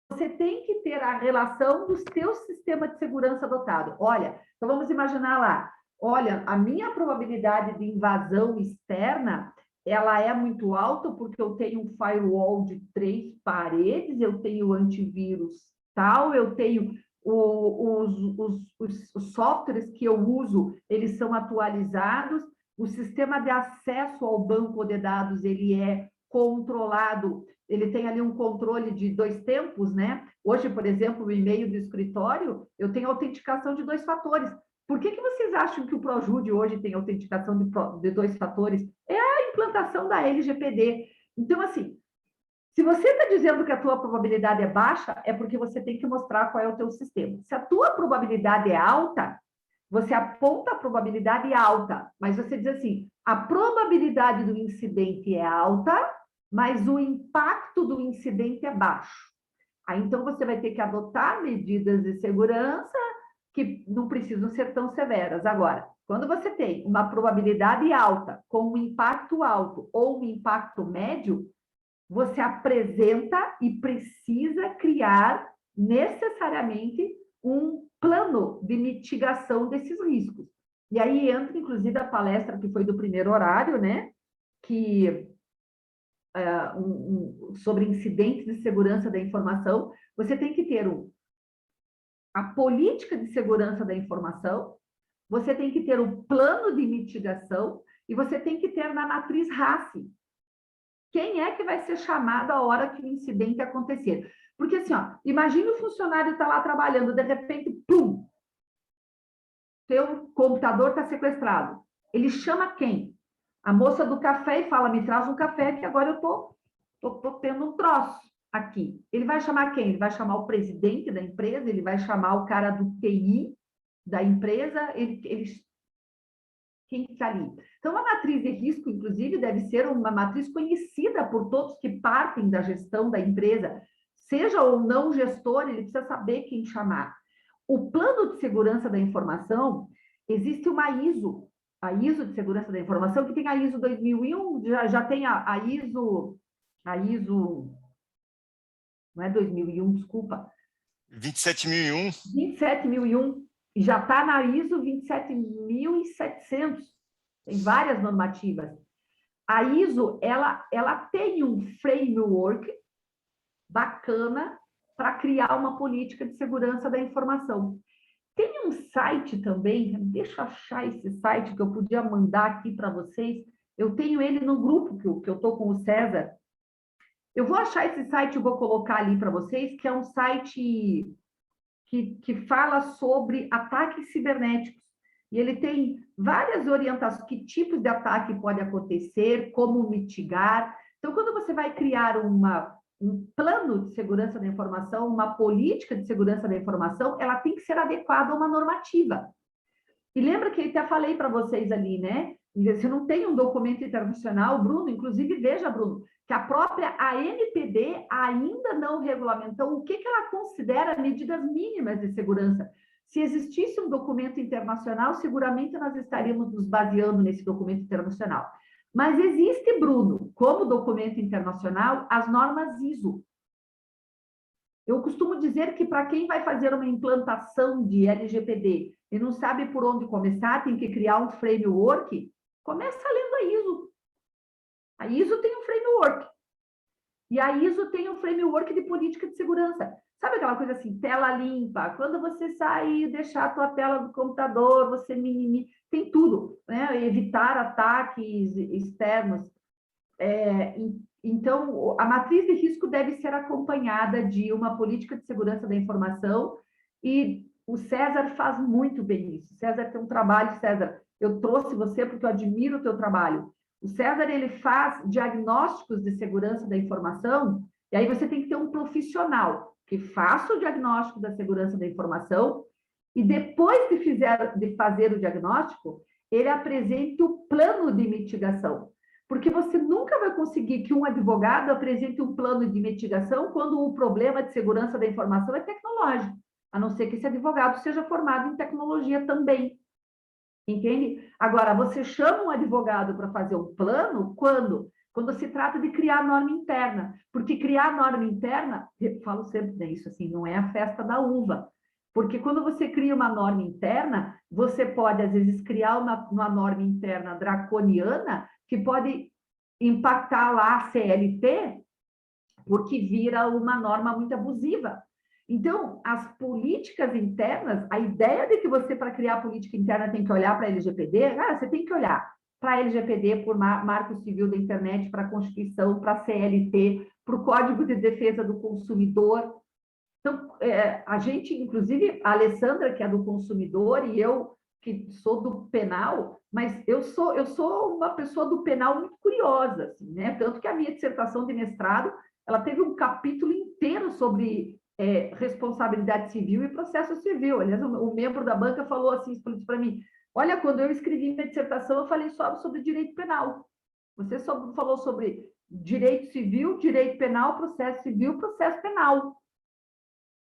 você tem que ter a relação dos teus sistemas de segurança adotado. Olha, então vamos imaginar lá. Olha, a minha probabilidade de invasão externa, ela é muito alta porque eu tenho um firewall de 3 paredes, eu tenho antivírus tal, eu tenho os softwares que eu uso, eles são atualizados, o sistema de acesso ao banco de dados, ele é controlado, ele tem ali um controle de 2 tempos, né? Hoje, por exemplo, o e-mail do escritório, eu tenho autenticação de 2 fatores. Por que vocês acham que o ProJude hoje tem autenticação de 2 fatores? É a implantação da LGPD. Então, assim, se você está dizendo que a tua probabilidade é baixa, é porque você tem que mostrar qual é o teu sistema. Se a tua probabilidade é alta, você aponta a probabilidade alta, mas você diz assim, a probabilidade do incidente é alta, mas o impacto do incidente é baixo. Aí, então, você vai ter que adotar medidas de segurança que não precisam ser tão severas. Agora, quando você tem uma probabilidade alta com um impacto alto ou um impacto médio, você apresenta e precisa criar necessariamente um plano de mitigação desses riscos. E aí entra, inclusive, a palestra que foi do primeiro horário, né? Que sobre incidentes de segurança da informação. Você tem que ter a política de segurança da informação, você tem que ter o plano de mitigação e você tem que ter na matriz RACI. Quem é que vai ser chamado a hora que o incidente acontecer? Porque assim, imagine o funcionário está lá trabalhando, de repente, pum, teu computador está sequestrado. Ele chama quem? A moça do café e fala, me traz um café que agora eu tô tendo um troço aqui. Ele vai chamar quem? Ele vai chamar o presidente da empresa, ele vai chamar o cara do TI da empresa, quem está ali? Então, a matriz de risco, inclusive, deve ser uma matriz conhecida por todos que partem da gestão da empresa. Seja ou não gestor, ele precisa saber quem chamar. O plano de segurança da informação, existe uma ISO, a ISO de segurança da informação, que tem a ISO 2001, já tem a ISO, não é 2001, desculpa. 27001. 27001. E já está na ISO 27700. Tem várias normativas. A ISO, ela tem um framework bacana para criar uma política de segurança da informação. Tem um site também, deixa eu achar esse site que eu podia mandar aqui para vocês. Eu tenho ele no grupo que eu estou com o César. Eu vou achar esse site, eu vou colocar ali para vocês, que é um site que fala sobre ataques cibernéticos. E ele tem várias orientações, que tipos de ataque pode acontecer, como mitigar. Então, quando você vai criar um plano de segurança da informação, uma política de segurança da informação, ela tem que ser adequada a uma normativa. E lembra que eu até falei para vocês ali, né? Se não tem um documento internacional, Bruno, inclusive, veja, Bruno, que a própria ANPD ainda não regulamentou o que ela considera medidas mínimas de segurança. Se existisse um documento internacional, seguramente nós estaríamos nos baseando nesse documento internacional. Mas existe, Bruno, como documento internacional, as normas ISO. Eu costumo dizer que para quem vai fazer uma implantação de LGPD e não sabe por onde começar, tem que criar um framework, começa lendo a ISO. A ISO tem um framework. E a ISO tem um framework de política de segurança. Sabe aquela coisa assim, tela limpa? Quando você sair e deixar a tua tela do computador, você minimiza, tem tudo, né? Evitar ataques externos. Então, a matriz de risco deve ser acompanhada de uma política de segurança da informação e o César faz muito bem isso. O César tem um trabalho, César, eu trouxe você porque eu admiro o teu trabalho. O César, ele faz diagnósticos de segurança da informação, e aí você tem que ter um profissional que faça o diagnóstico da segurança da informação e depois de fazer o diagnóstico, ele apresente o plano de mitigação. Porque você nunca vai conseguir que um advogado apresente um plano de mitigação quando o problema de segurança da informação é tecnológico, a não ser que esse advogado seja formado em tecnologia também. Entende? Agora, você chama um advogado para fazer um plano quando? Quando se trata de criar norma interna. Porque criar norma interna, eu falo sempre isso assim, não é a festa da uva. Porque quando você cria uma norma interna, você pode, às vezes, criar uma norma interna draconiana que pode impactar lá a CLT, porque vira uma norma muito abusiva. Então, as políticas internas, a ideia de que você, para criar política interna, tem que olhar para a LGPD, você tem que olhar para a LGPD, por Marco Civil da Internet, para a Constituição, para a CLT, para o Código de Defesa do Consumidor. Então, a gente, inclusive, a Alessandra, que é do consumidor, e eu, que sou do penal, mas eu sou uma pessoa do penal muito curiosa, assim, né? Tanto que a minha dissertação de mestrado, ela teve um capítulo inteiro sobre responsabilidade civil e processo civil. Aliás, o membro da banca falou assim para mim, olha, quando eu escrevi minha dissertação, eu falei só sobre direito penal. Você só falou sobre direito civil, direito penal, processo civil, processo penal.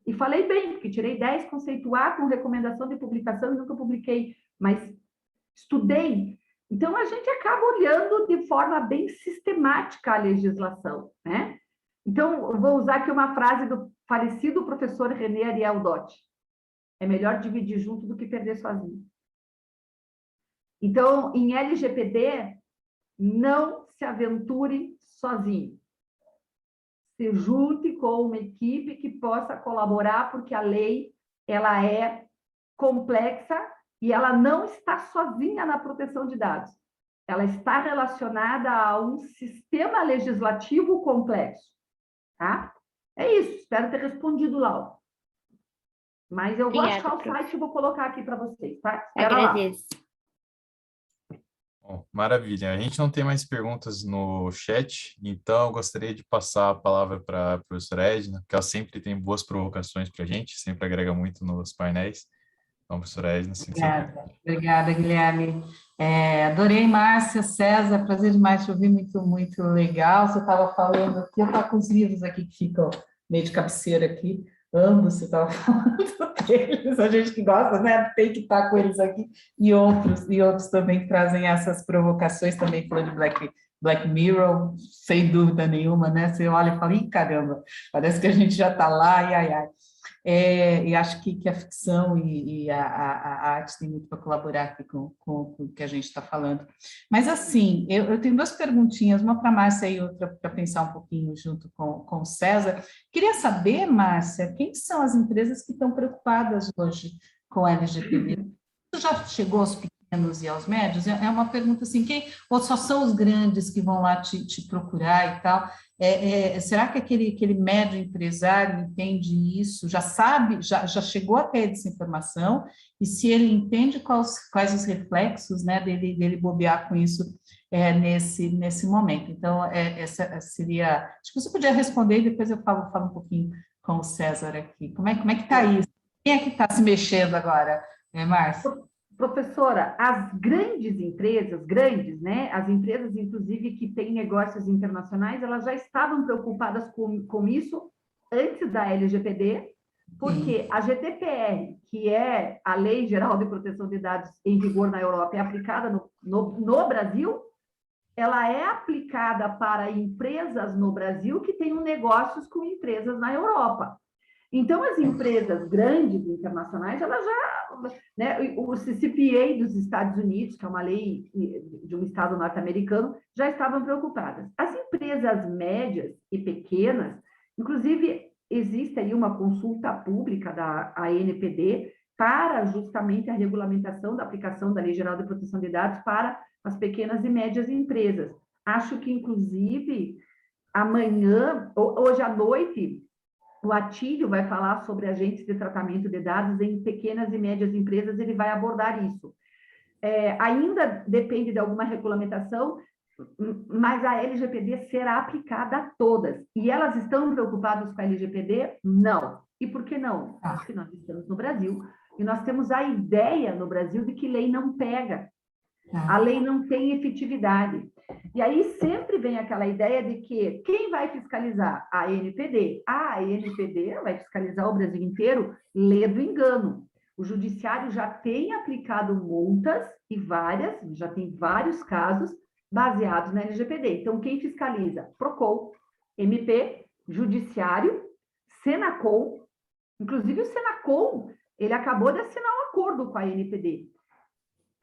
E falei bem, porque tirei 10 conceituar com recomendação de publicação e nunca publiquei, mas estudei. Então, a gente acaba olhando de forma bem sistemática a legislação, né? Então, eu vou usar aqui uma frase do falecido professor René Ariel Dott. É melhor dividir junto do que perder sozinho. Então, em LGPD, não se aventure sozinho. Se junte com uma equipe que possa colaborar, porque a lei ela é complexa e ela não está sozinha na proteção de dados. Ela está relacionada a um sistema legislativo complexo. Tá? É isso, espero ter respondido, Laura. Mas eu vou achar o site e vou colocar aqui para vocês, tá? Agradeço. Bom, maravilha. A gente não tem mais perguntas no chat, então eu gostaria de passar a palavra para a professora Edna, que ela sempre tem boas provocações para a gente, sempre agrega muito nos painéis. Então, professora Edna, Obrigada, Guilherme. Adorei, Márcia, César, prazer demais te ouvir, muito, muito legal. Você estava falando aqui, eu estava com os livros aqui que ficam meio de cabeceira aqui, ambos, você estava falando deles, a gente que gosta, né, tem que estar com eles aqui, e outros também que trazem essas provocações, também falando de Black Mirror, sem dúvida nenhuma, né, você olha e fala, ih, caramba, parece que a gente já está lá, ai. E acho que a ficção e a arte tem muito para colaborar aqui com o que a gente está falando. Mas, assim, eu tenho duas perguntinhas, uma para a Márcia e outra para pensar um pouquinho junto com o César. Queria saber, Márcia, quem são as empresas que estão preocupadas hoje com a LGPD? Isso já chegou aos pequenos e aos médios? É uma pergunta assim, ou só são os grandes que vão lá te procurar e tal? Será que aquele médio empresário entende isso, já sabe, já chegou a ter essa informação, e se ele entende quais os reflexos, né, dele bobear com isso nesse momento? Então, essa seria... Acho que você podia responder e depois eu falo um pouquinho com o César aqui. Como é que está isso? Quem é que está se mexendo agora, Márcia? Professora, as grandes empresas, né, as empresas, inclusive, que têm negócios internacionais, elas já estavam preocupadas com isso antes da LGPD, porque a GDPR, que é a Lei Geral de Proteção de Dados em vigor na Europa, é aplicada no Brasil, ela é aplicada para empresas no Brasil que tenham negócios com empresas na Europa. Então, as empresas grandes internacionais, elas já, né, o CCPA dos Estados Unidos, que é uma lei de um estado norte-americano, já estavam preocupadas. As empresas médias e pequenas, inclusive, existe aí uma consulta pública da ANPD para justamente a regulamentação da aplicação da Lei Geral de Proteção de Dados para as pequenas e médias empresas. Acho que, inclusive, amanhã, hoje à noite, o Atílio vai falar sobre agentes de tratamento de dados em pequenas e médias empresas, ele vai abordar isso. Ainda depende de alguma regulamentação, mas a LGPD será aplicada a todas. E elas estão preocupadas com a LGPD? Não. E por que não? Porque nós estamos no Brasil, e nós temos a ideia no Brasil de que lei não pega. A lei não tem efetividade. E aí sempre vem aquela ideia de que quem vai fiscalizar? A ANPD. A ANPD vai fiscalizar o Brasil inteiro, lê do engano. O judiciário já tem aplicado multas, e já tem vários casos baseados na LGPD. Então, quem fiscaliza? Procon, MP, Judiciário, Senacom. Inclusive, o Senacom, ele acabou de assinar um acordo com a ANPD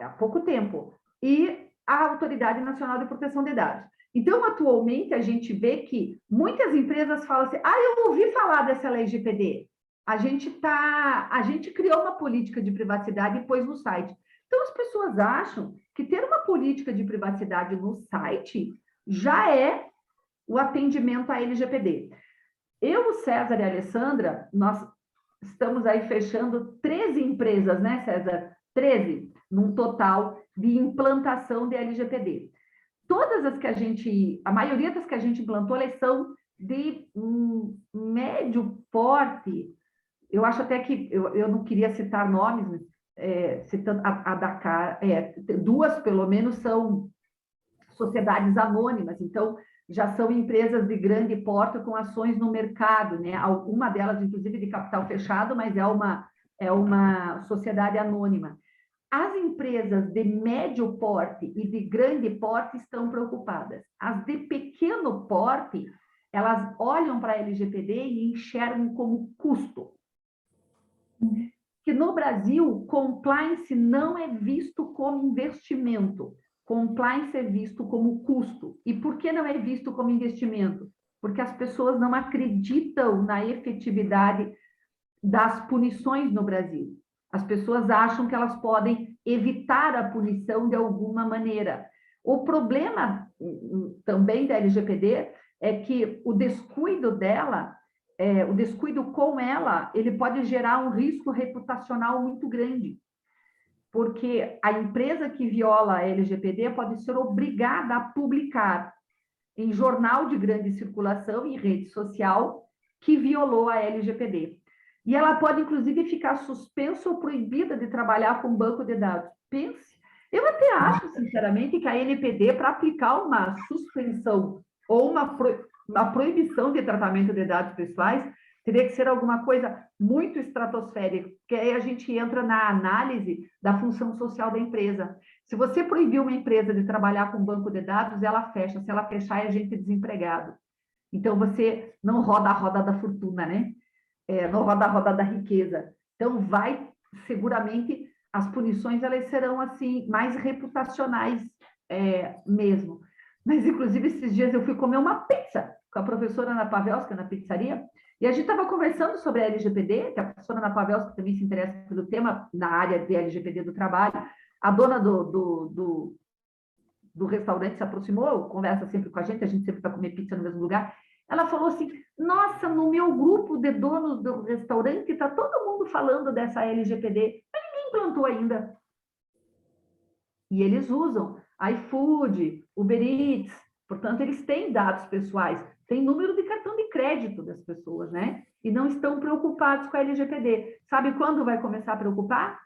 há pouco tempo. E a Autoridade Nacional de Proteção de Dados. Então, atualmente, a gente vê que muitas empresas falam assim, eu ouvi falar dessa lei LGPD. A gente criou uma política de privacidade e pôs no site. Então, as pessoas acham que ter uma política de privacidade no site já é o atendimento à LGPD. Eu, o César e a Alessandra, nós estamos aí fechando 13 empresas, né, César? 13, num total de implantação de LGPD. Todas as que a maioria das que a gente implantou, elas são de médio porte. Eu acho até que, eu não queria citar nomes, citando a Dakar, duas pelo menos são sociedades anônimas, então já são empresas de grande porte com ações no mercado, né? Uma delas, inclusive, de capital fechado, mas é uma sociedade anônima. As empresas de médio porte e de grande porte estão preocupadas. As de pequeno porte, elas olham para a LGPD e enxergam como custo. Que no Brasil, compliance não é visto como investimento. Compliance é visto como custo. E por que não é visto como investimento? Porque as pessoas não acreditam na efetividade das punições no Brasil. As pessoas acham que elas podem evitar a punição de alguma maneira. O problema também da LGPD é que o descuido dela, o descuido com ela, ele pode gerar um risco reputacional muito grande. Porque a empresa que viola a LGPD pode ser obrigada a publicar em jornal de grande circulação, em rede social, que violou a LGPD. E ela pode, inclusive, ficar suspensa ou proibida de trabalhar com banco de dados. Pense. Eu até acho, sinceramente, que a ANPD, para aplicar uma suspensão ou uma proibição de tratamento de dados pessoais, teria que ser alguma coisa muito estratosférica, porque aí a gente entra na análise da função social da empresa. Se você proibir uma empresa de trabalhar com banco de dados, ela fecha. Se ela fechar, é gente desempregado. Então, você não roda a roda da fortuna, né? Não roda a roda da riqueza. Então, seguramente, as punições elas serão assim mais reputacionais mesmo. Mas, inclusive, esses dias eu fui comer uma pizza com a professora Ana Pavelska na pizzaria, e a gente estava conversando sobre a LGPD, que a professora Ana Pavelska também se interessa pelo tema na área de LGPD do trabalho. a dona do restaurante se aproximou, conversa sempre com a gente sempre vai comer pizza no mesmo lugar. Ela falou assim, nossa, no meu grupo de donos do restaurante está todo mundo falando dessa LGPD, mas ninguém implantou ainda. E eles usam iFood, Uber Eats, portanto, eles têm dados pessoais, tem número de cartão de crédito das pessoas, né? E não estão preocupados com a LGPD. Sabe quando vai começar a preocupar?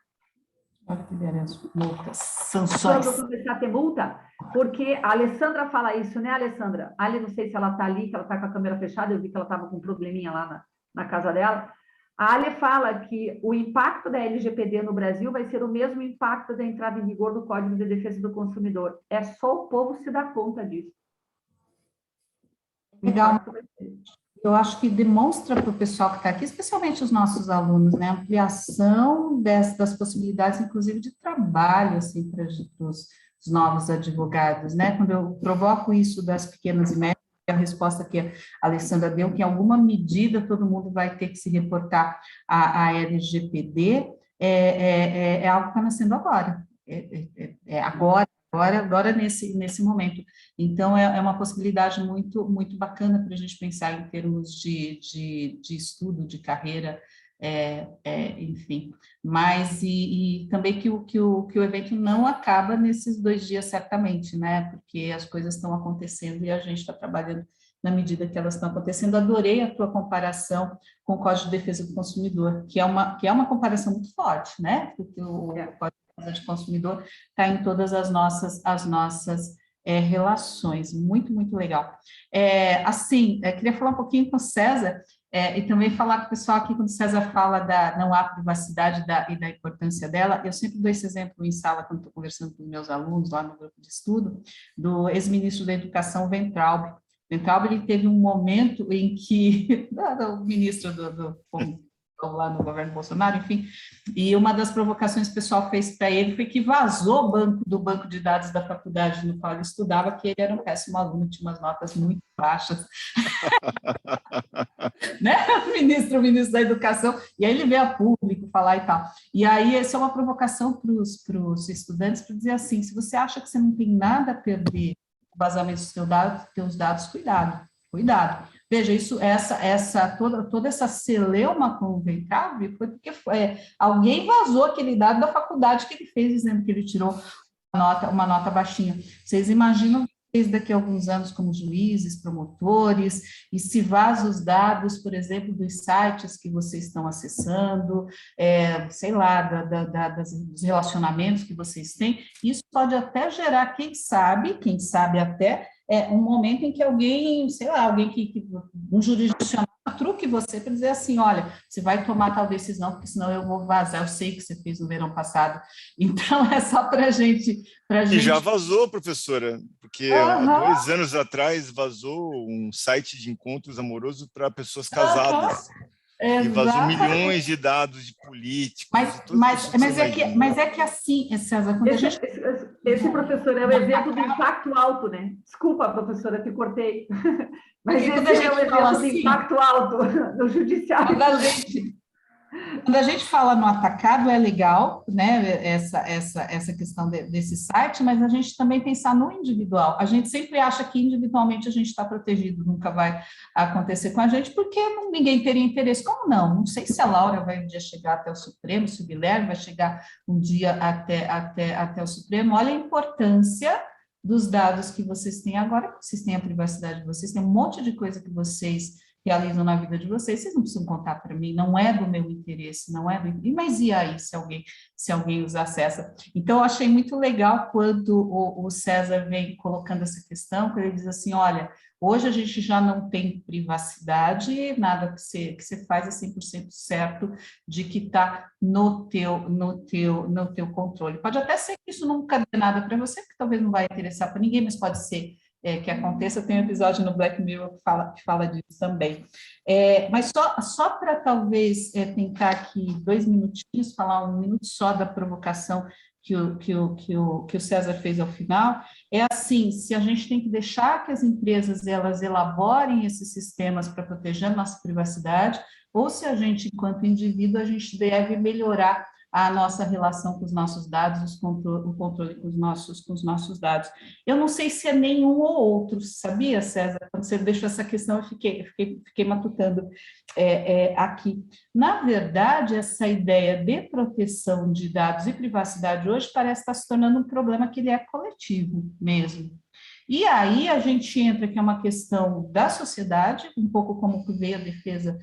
Multas, sanções. Quando começar a ter multa? Porque a Alessandra fala isso, né, Alessandra? Ali, não sei se ela está ali, que ela está com a câmera fechada, eu vi que ela estava com um probleminha lá na casa dela. A Ale fala que o impacto da LGPD no Brasil vai ser o mesmo impacto da entrada em vigor do Código de Defesa do Consumidor. É só o povo se dar conta disso. Legal. Eu acho que demonstra para o pessoal que está aqui, especialmente os nossos alunos, né, a ampliação das possibilidades, inclusive, de trabalho, assim, para os novos advogados, né, quando eu provoco isso das pequenas e médias, a resposta que a Alessandra deu, que em alguma medida todo mundo vai ter que se reportar à LGPD, é algo que está nascendo agora, agora nesse momento. Então, é uma possibilidade muito, muito bacana para a gente pensar em termos de estudo, de carreira, enfim. Mas, e também que o evento não acaba nesses 2 dias, certamente, né? Porque as coisas estão acontecendo e a gente está trabalhando na medida que elas estão acontecendo. Adorei a tua comparação com o Código de Defesa do Consumidor, que é uma comparação muito forte, né? Porque o Código de Defesa do Consumidor está em todas as nossas relações. Muito, muito legal. Queria falar um pouquinho com o César, e também falar com o pessoal aqui, quando o César fala não há privacidade e da importância dela, eu sempre dou esse exemplo em sala, quando estou conversando com meus alunos lá no grupo de estudo, do ex-ministro da Educação, Weintraub. Weintraub, ele teve um momento em que, o ministro lá no governo Bolsonaro, enfim, e uma das provocações que o pessoal fez para ele foi que vazou do banco de dados da faculdade no qual ele estudava, que ele era um péssimo aluno, tinha umas notas muito baixas. Né? O ministro da Educação, e aí ele veio a público falar e tal. E aí, essa é uma provocação para os estudantes, para dizer assim, se você acha que você não tem nada a perder o vazamento dos teus dados, cuidado. Veja, toda essa celeuma com o Weintraub foi porque alguém vazou aquele dado da faculdade que ele fez, dizendo que ele tirou uma nota baixinha. Vocês imaginam daqui a alguns anos como juízes, promotores, e se vaza os dados, por exemplo, dos sites que vocês estão acessando, sei lá, dos relacionamentos que vocês têm, isso pode até gerar, quem sabe até, um momento em que alguém, sei lá, um jurisdicional truque você para dizer assim, olha, você vai tomar tal decisão, porque senão eu vou vazar, eu sei que você fez no verão passado. Então, é só para a gente... E já vazou, professora, porque há 2 anos atrás vazou um site de encontros amorosos para pessoas casadas. E vazou milhões de dados de políticos. Mas é que assim, César, quando esse professor é o exemplo do impacto alto, né? Desculpa, professora, te cortei. Mas esse é o exemplo do impacto alto no judiciário. Quando a gente fala no atacado, é legal, né, essa questão desse site, mas a gente também pensar no individual. A gente sempre acha que individualmente a gente está protegido, nunca vai acontecer com a gente, porque ninguém teria interesse. Como não? Não sei se a Laura vai um dia chegar até o Supremo, se o Guilherme vai chegar um dia até o Supremo. Olha a importância dos dados que vocês têm agora, que vocês têm a privacidade de vocês, tem um monte de coisa que vocês realizam na vida de vocês não precisam contar para mim, não é do meu interesse, mas e aí se alguém os acessa? Então, eu achei muito legal quando o César vem colocando essa questão, quando ele diz assim, olha, hoje a gente já não tem privacidade, nada que você faz é 100% certo de que está no teu controle. Pode até ser que isso nunca dê nada para você, porque talvez não vai interessar para ninguém, mas pode ser que aconteça. Tem um episódio no Black Mirror que fala disso também. Mas só para talvez tentar aqui 2 minutinhos, falar 1 minuto só da provocação que o César fez ao final, assim, se a gente tem que deixar que as empresas elas elaborem esses sistemas para proteger a nossa privacidade, ou se a gente, enquanto indivíduo, a gente deve melhorar a nossa relação com os nossos dados, o controle com os nossos dados. Eu não sei se é nenhum ou outro, sabia, César? Quando você deixou essa questão, eu fiquei matutando aqui. Na verdade, essa ideia de proteção de dados e privacidade hoje parece estar se tornando um problema que ele é coletivo mesmo. E aí a gente entra, que é uma questão da sociedade, um pouco como que veio a defesa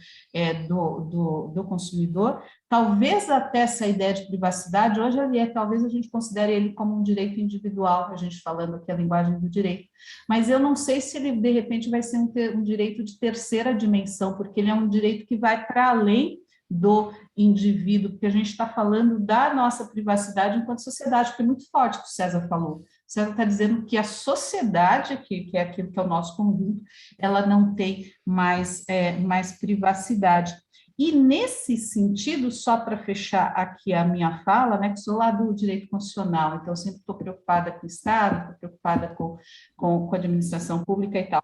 do consumidor, talvez até essa ideia de privacidade, hoje talvez a gente considere ele como um direito individual, a gente falando aqui a linguagem do direito, mas eu não sei se ele, de repente, vai ser um direito de terceira dimensão, porque ele é um direito que vai para além do indivíduo, porque a gente está falando da nossa privacidade enquanto sociedade, que é muito forte, que o César falou. O César está dizendo que a sociedade, que é aquilo que é o nosso conjunto, ela não tem mais privacidade. E, nesse sentido, só para fechar aqui a minha fala, né, que sou lá do direito constitucional, então sempre estou preocupada com o Estado, estou preocupada com a administração pública e tal.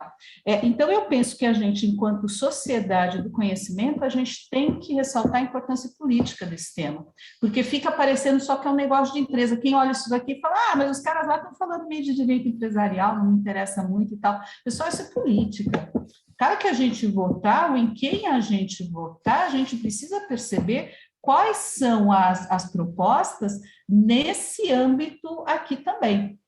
Então, eu penso que a gente, enquanto sociedade do conhecimento, a gente tem que ressaltar a importância política desse tema, porque fica parecendo só que é um negócio de empresa. Quem olha isso daqui e fala, mas os caras lá estão falando meio de direito empresarial, não me interessa muito e tal. Pessoal, isso é política. Cada que a gente votar, ou em quem a gente votar, a gente precisa perceber quais são as propostas nesse âmbito aqui também,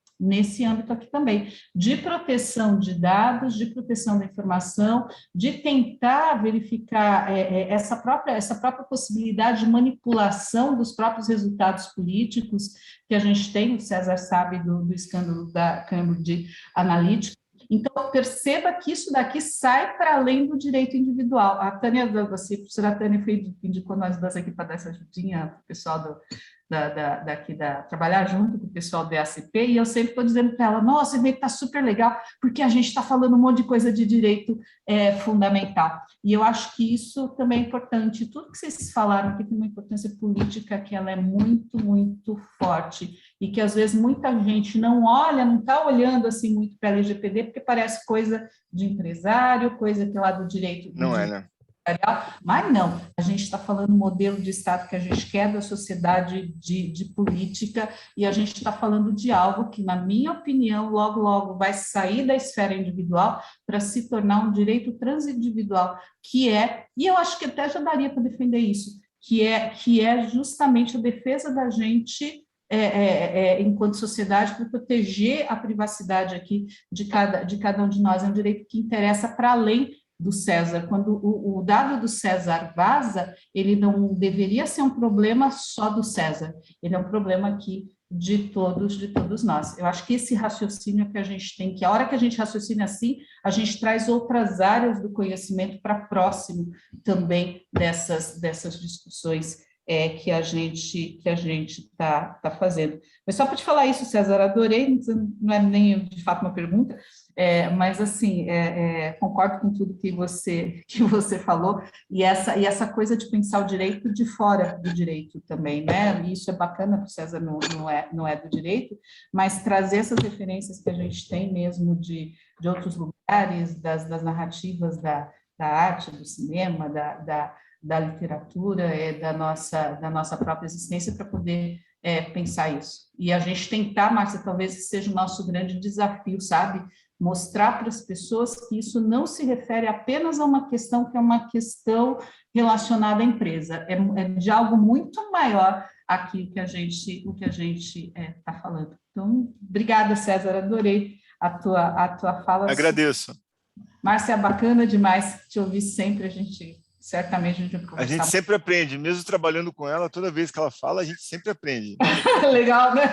de proteção de dados, de proteção da informação, de tentar verificar essa própria possibilidade de manipulação dos próprios resultados políticos que a gente tem. O César sabe do escândalo da Cambridge Analytica. Então, perceba que isso daqui sai para além do direito individual. A Tânia, a professora Tânia indicou nós duas aqui para dar essa ajudinha para o pessoal trabalhar junto com o pessoal do EACP, e eu sempre estou dizendo para ela, nossa, o evento está super legal, porque a gente está falando um monte de coisa de direito fundamental. E eu acho que isso também é importante. Tudo que vocês falaram aqui tem uma importância política que ela é muito, muito forte, e que às vezes muita gente não está olhando assim muito para a LGPD, porque parece coisa de empresário, coisa que é lá do direito. Não é, né? Mas não, a gente está falando do modelo de Estado que a gente quer, da sociedade de política, e a gente está falando de algo que, na minha opinião, logo, logo vai sair da esfera individual para se tornar um direito transindividual, e eu acho que até já daria para defender isso, que é justamente a defesa da gente enquanto sociedade, para proteger a privacidade aqui de cada um de nós. É um direito que interessa para além do César. Quando o dado do César vaza, ele não deveria ser um problema só do César, ele é um problema aqui de todos nós. Eu acho que esse raciocínio que a gente tem, que a hora que a gente raciocina assim, a gente traz outras áreas do conhecimento para próximo também dessas discussões que a gente está fazendo. Mas só para te falar isso, César, adorei, não é nem de fato uma pergunta, mas assim, concordo com tudo que você falou, e essa coisa de pensar o direito de fora do direito também, né? E isso é bacana, porque o César não é do direito, mas trazer essas referências que a gente tem mesmo de outros lugares, das narrativas da arte, do cinema, da literatura, da nossa própria existência, para poder pensar isso. E a gente tentar, Márcia, talvez esse seja o nosso grande desafio, sabe? Mostrar para as pessoas que isso não se refere apenas a uma questão que é uma questão relacionada à empresa, é de algo muito maior aqui o que a gente está falando. Então, obrigada, César, adorei a tua fala. Agradeço. Márcia, bacana demais te ouvir sempre, certamente a gente vai conversar. A gente sempre aprende, mesmo trabalhando com ela, toda vez que ela fala, a gente sempre aprende. Legal, né?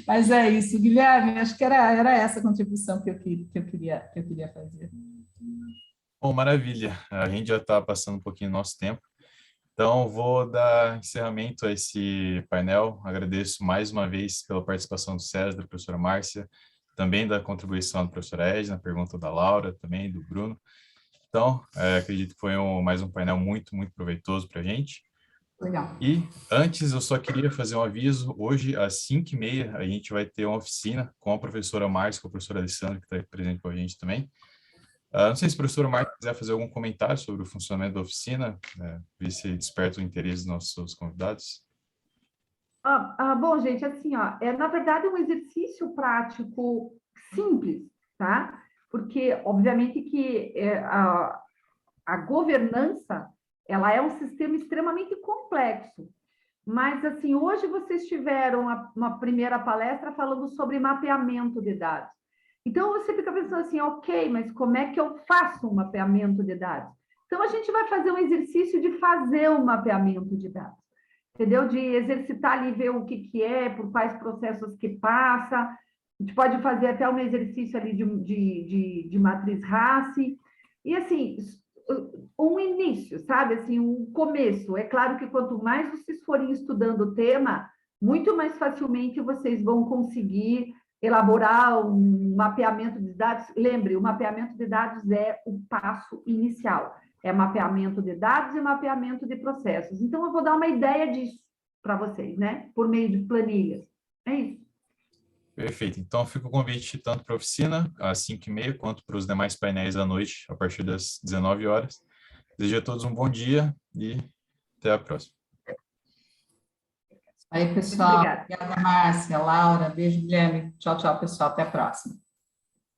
Mas é isso, Guilherme, acho que era essa a contribuição que eu queria fazer. Bom, maravilha. A gente já está passando um pouquinho do nosso tempo, então vou dar encerramento a esse painel. Agradeço mais uma vez pela participação do César, da professora Márcia, também da contribuição da professora Edna, pergunta da Laura, também do Bruno. Então, acredito que foi mais um painel muito, muito proveitoso para a gente. Legal. E antes, eu só queria fazer um aviso. Hoje, às 5h30, a gente vai ter uma oficina com a professora Márcia, com a professora Alessandra, que está presente com a gente também, Não sei se o professor Marcos quiser fazer algum comentário sobre o funcionamento da oficina, ver se desperta o interesse dos nossos convidados. Bom, gente, assim, ó, na verdade um exercício prático simples, tá? Porque, obviamente, que a governança, ela é um sistema extremamente complexo. Mas, assim, hoje vocês tiveram uma primeira palestra falando sobre mapeamento de dados. Então, você fica pensando assim, ok, mas como é que eu faço um mapeamento de dados? Então, a gente vai fazer um exercício de fazer um mapeamento de dados, entendeu? De exercitar ali, ver o que é, por quais processos que passa. A gente pode fazer até um exercício ali de matriz RACI. E, assim, um início, sabe? Assim, um começo. É claro que quanto mais vocês forem estudando o tema, muito mais facilmente vocês vão conseguir elaborar um mapeamento de dados. Lembre, o mapeamento de dados é o passo inicial. É mapeamento de dados e mapeamento de processos. Então, eu vou dar uma ideia disso para vocês, né? Por meio de planilhas. É isso. Perfeito. Então, fica o convite tanto para a oficina, às 5h30, quanto para os demais painéis à noite, a partir das 19 horas. Desejo a todos um bom dia e até a próxima. Aí, pessoal. Obrigada, Márcia, Laura. Beijo, Guilherme. Tchau, tchau, pessoal. Até a próxima.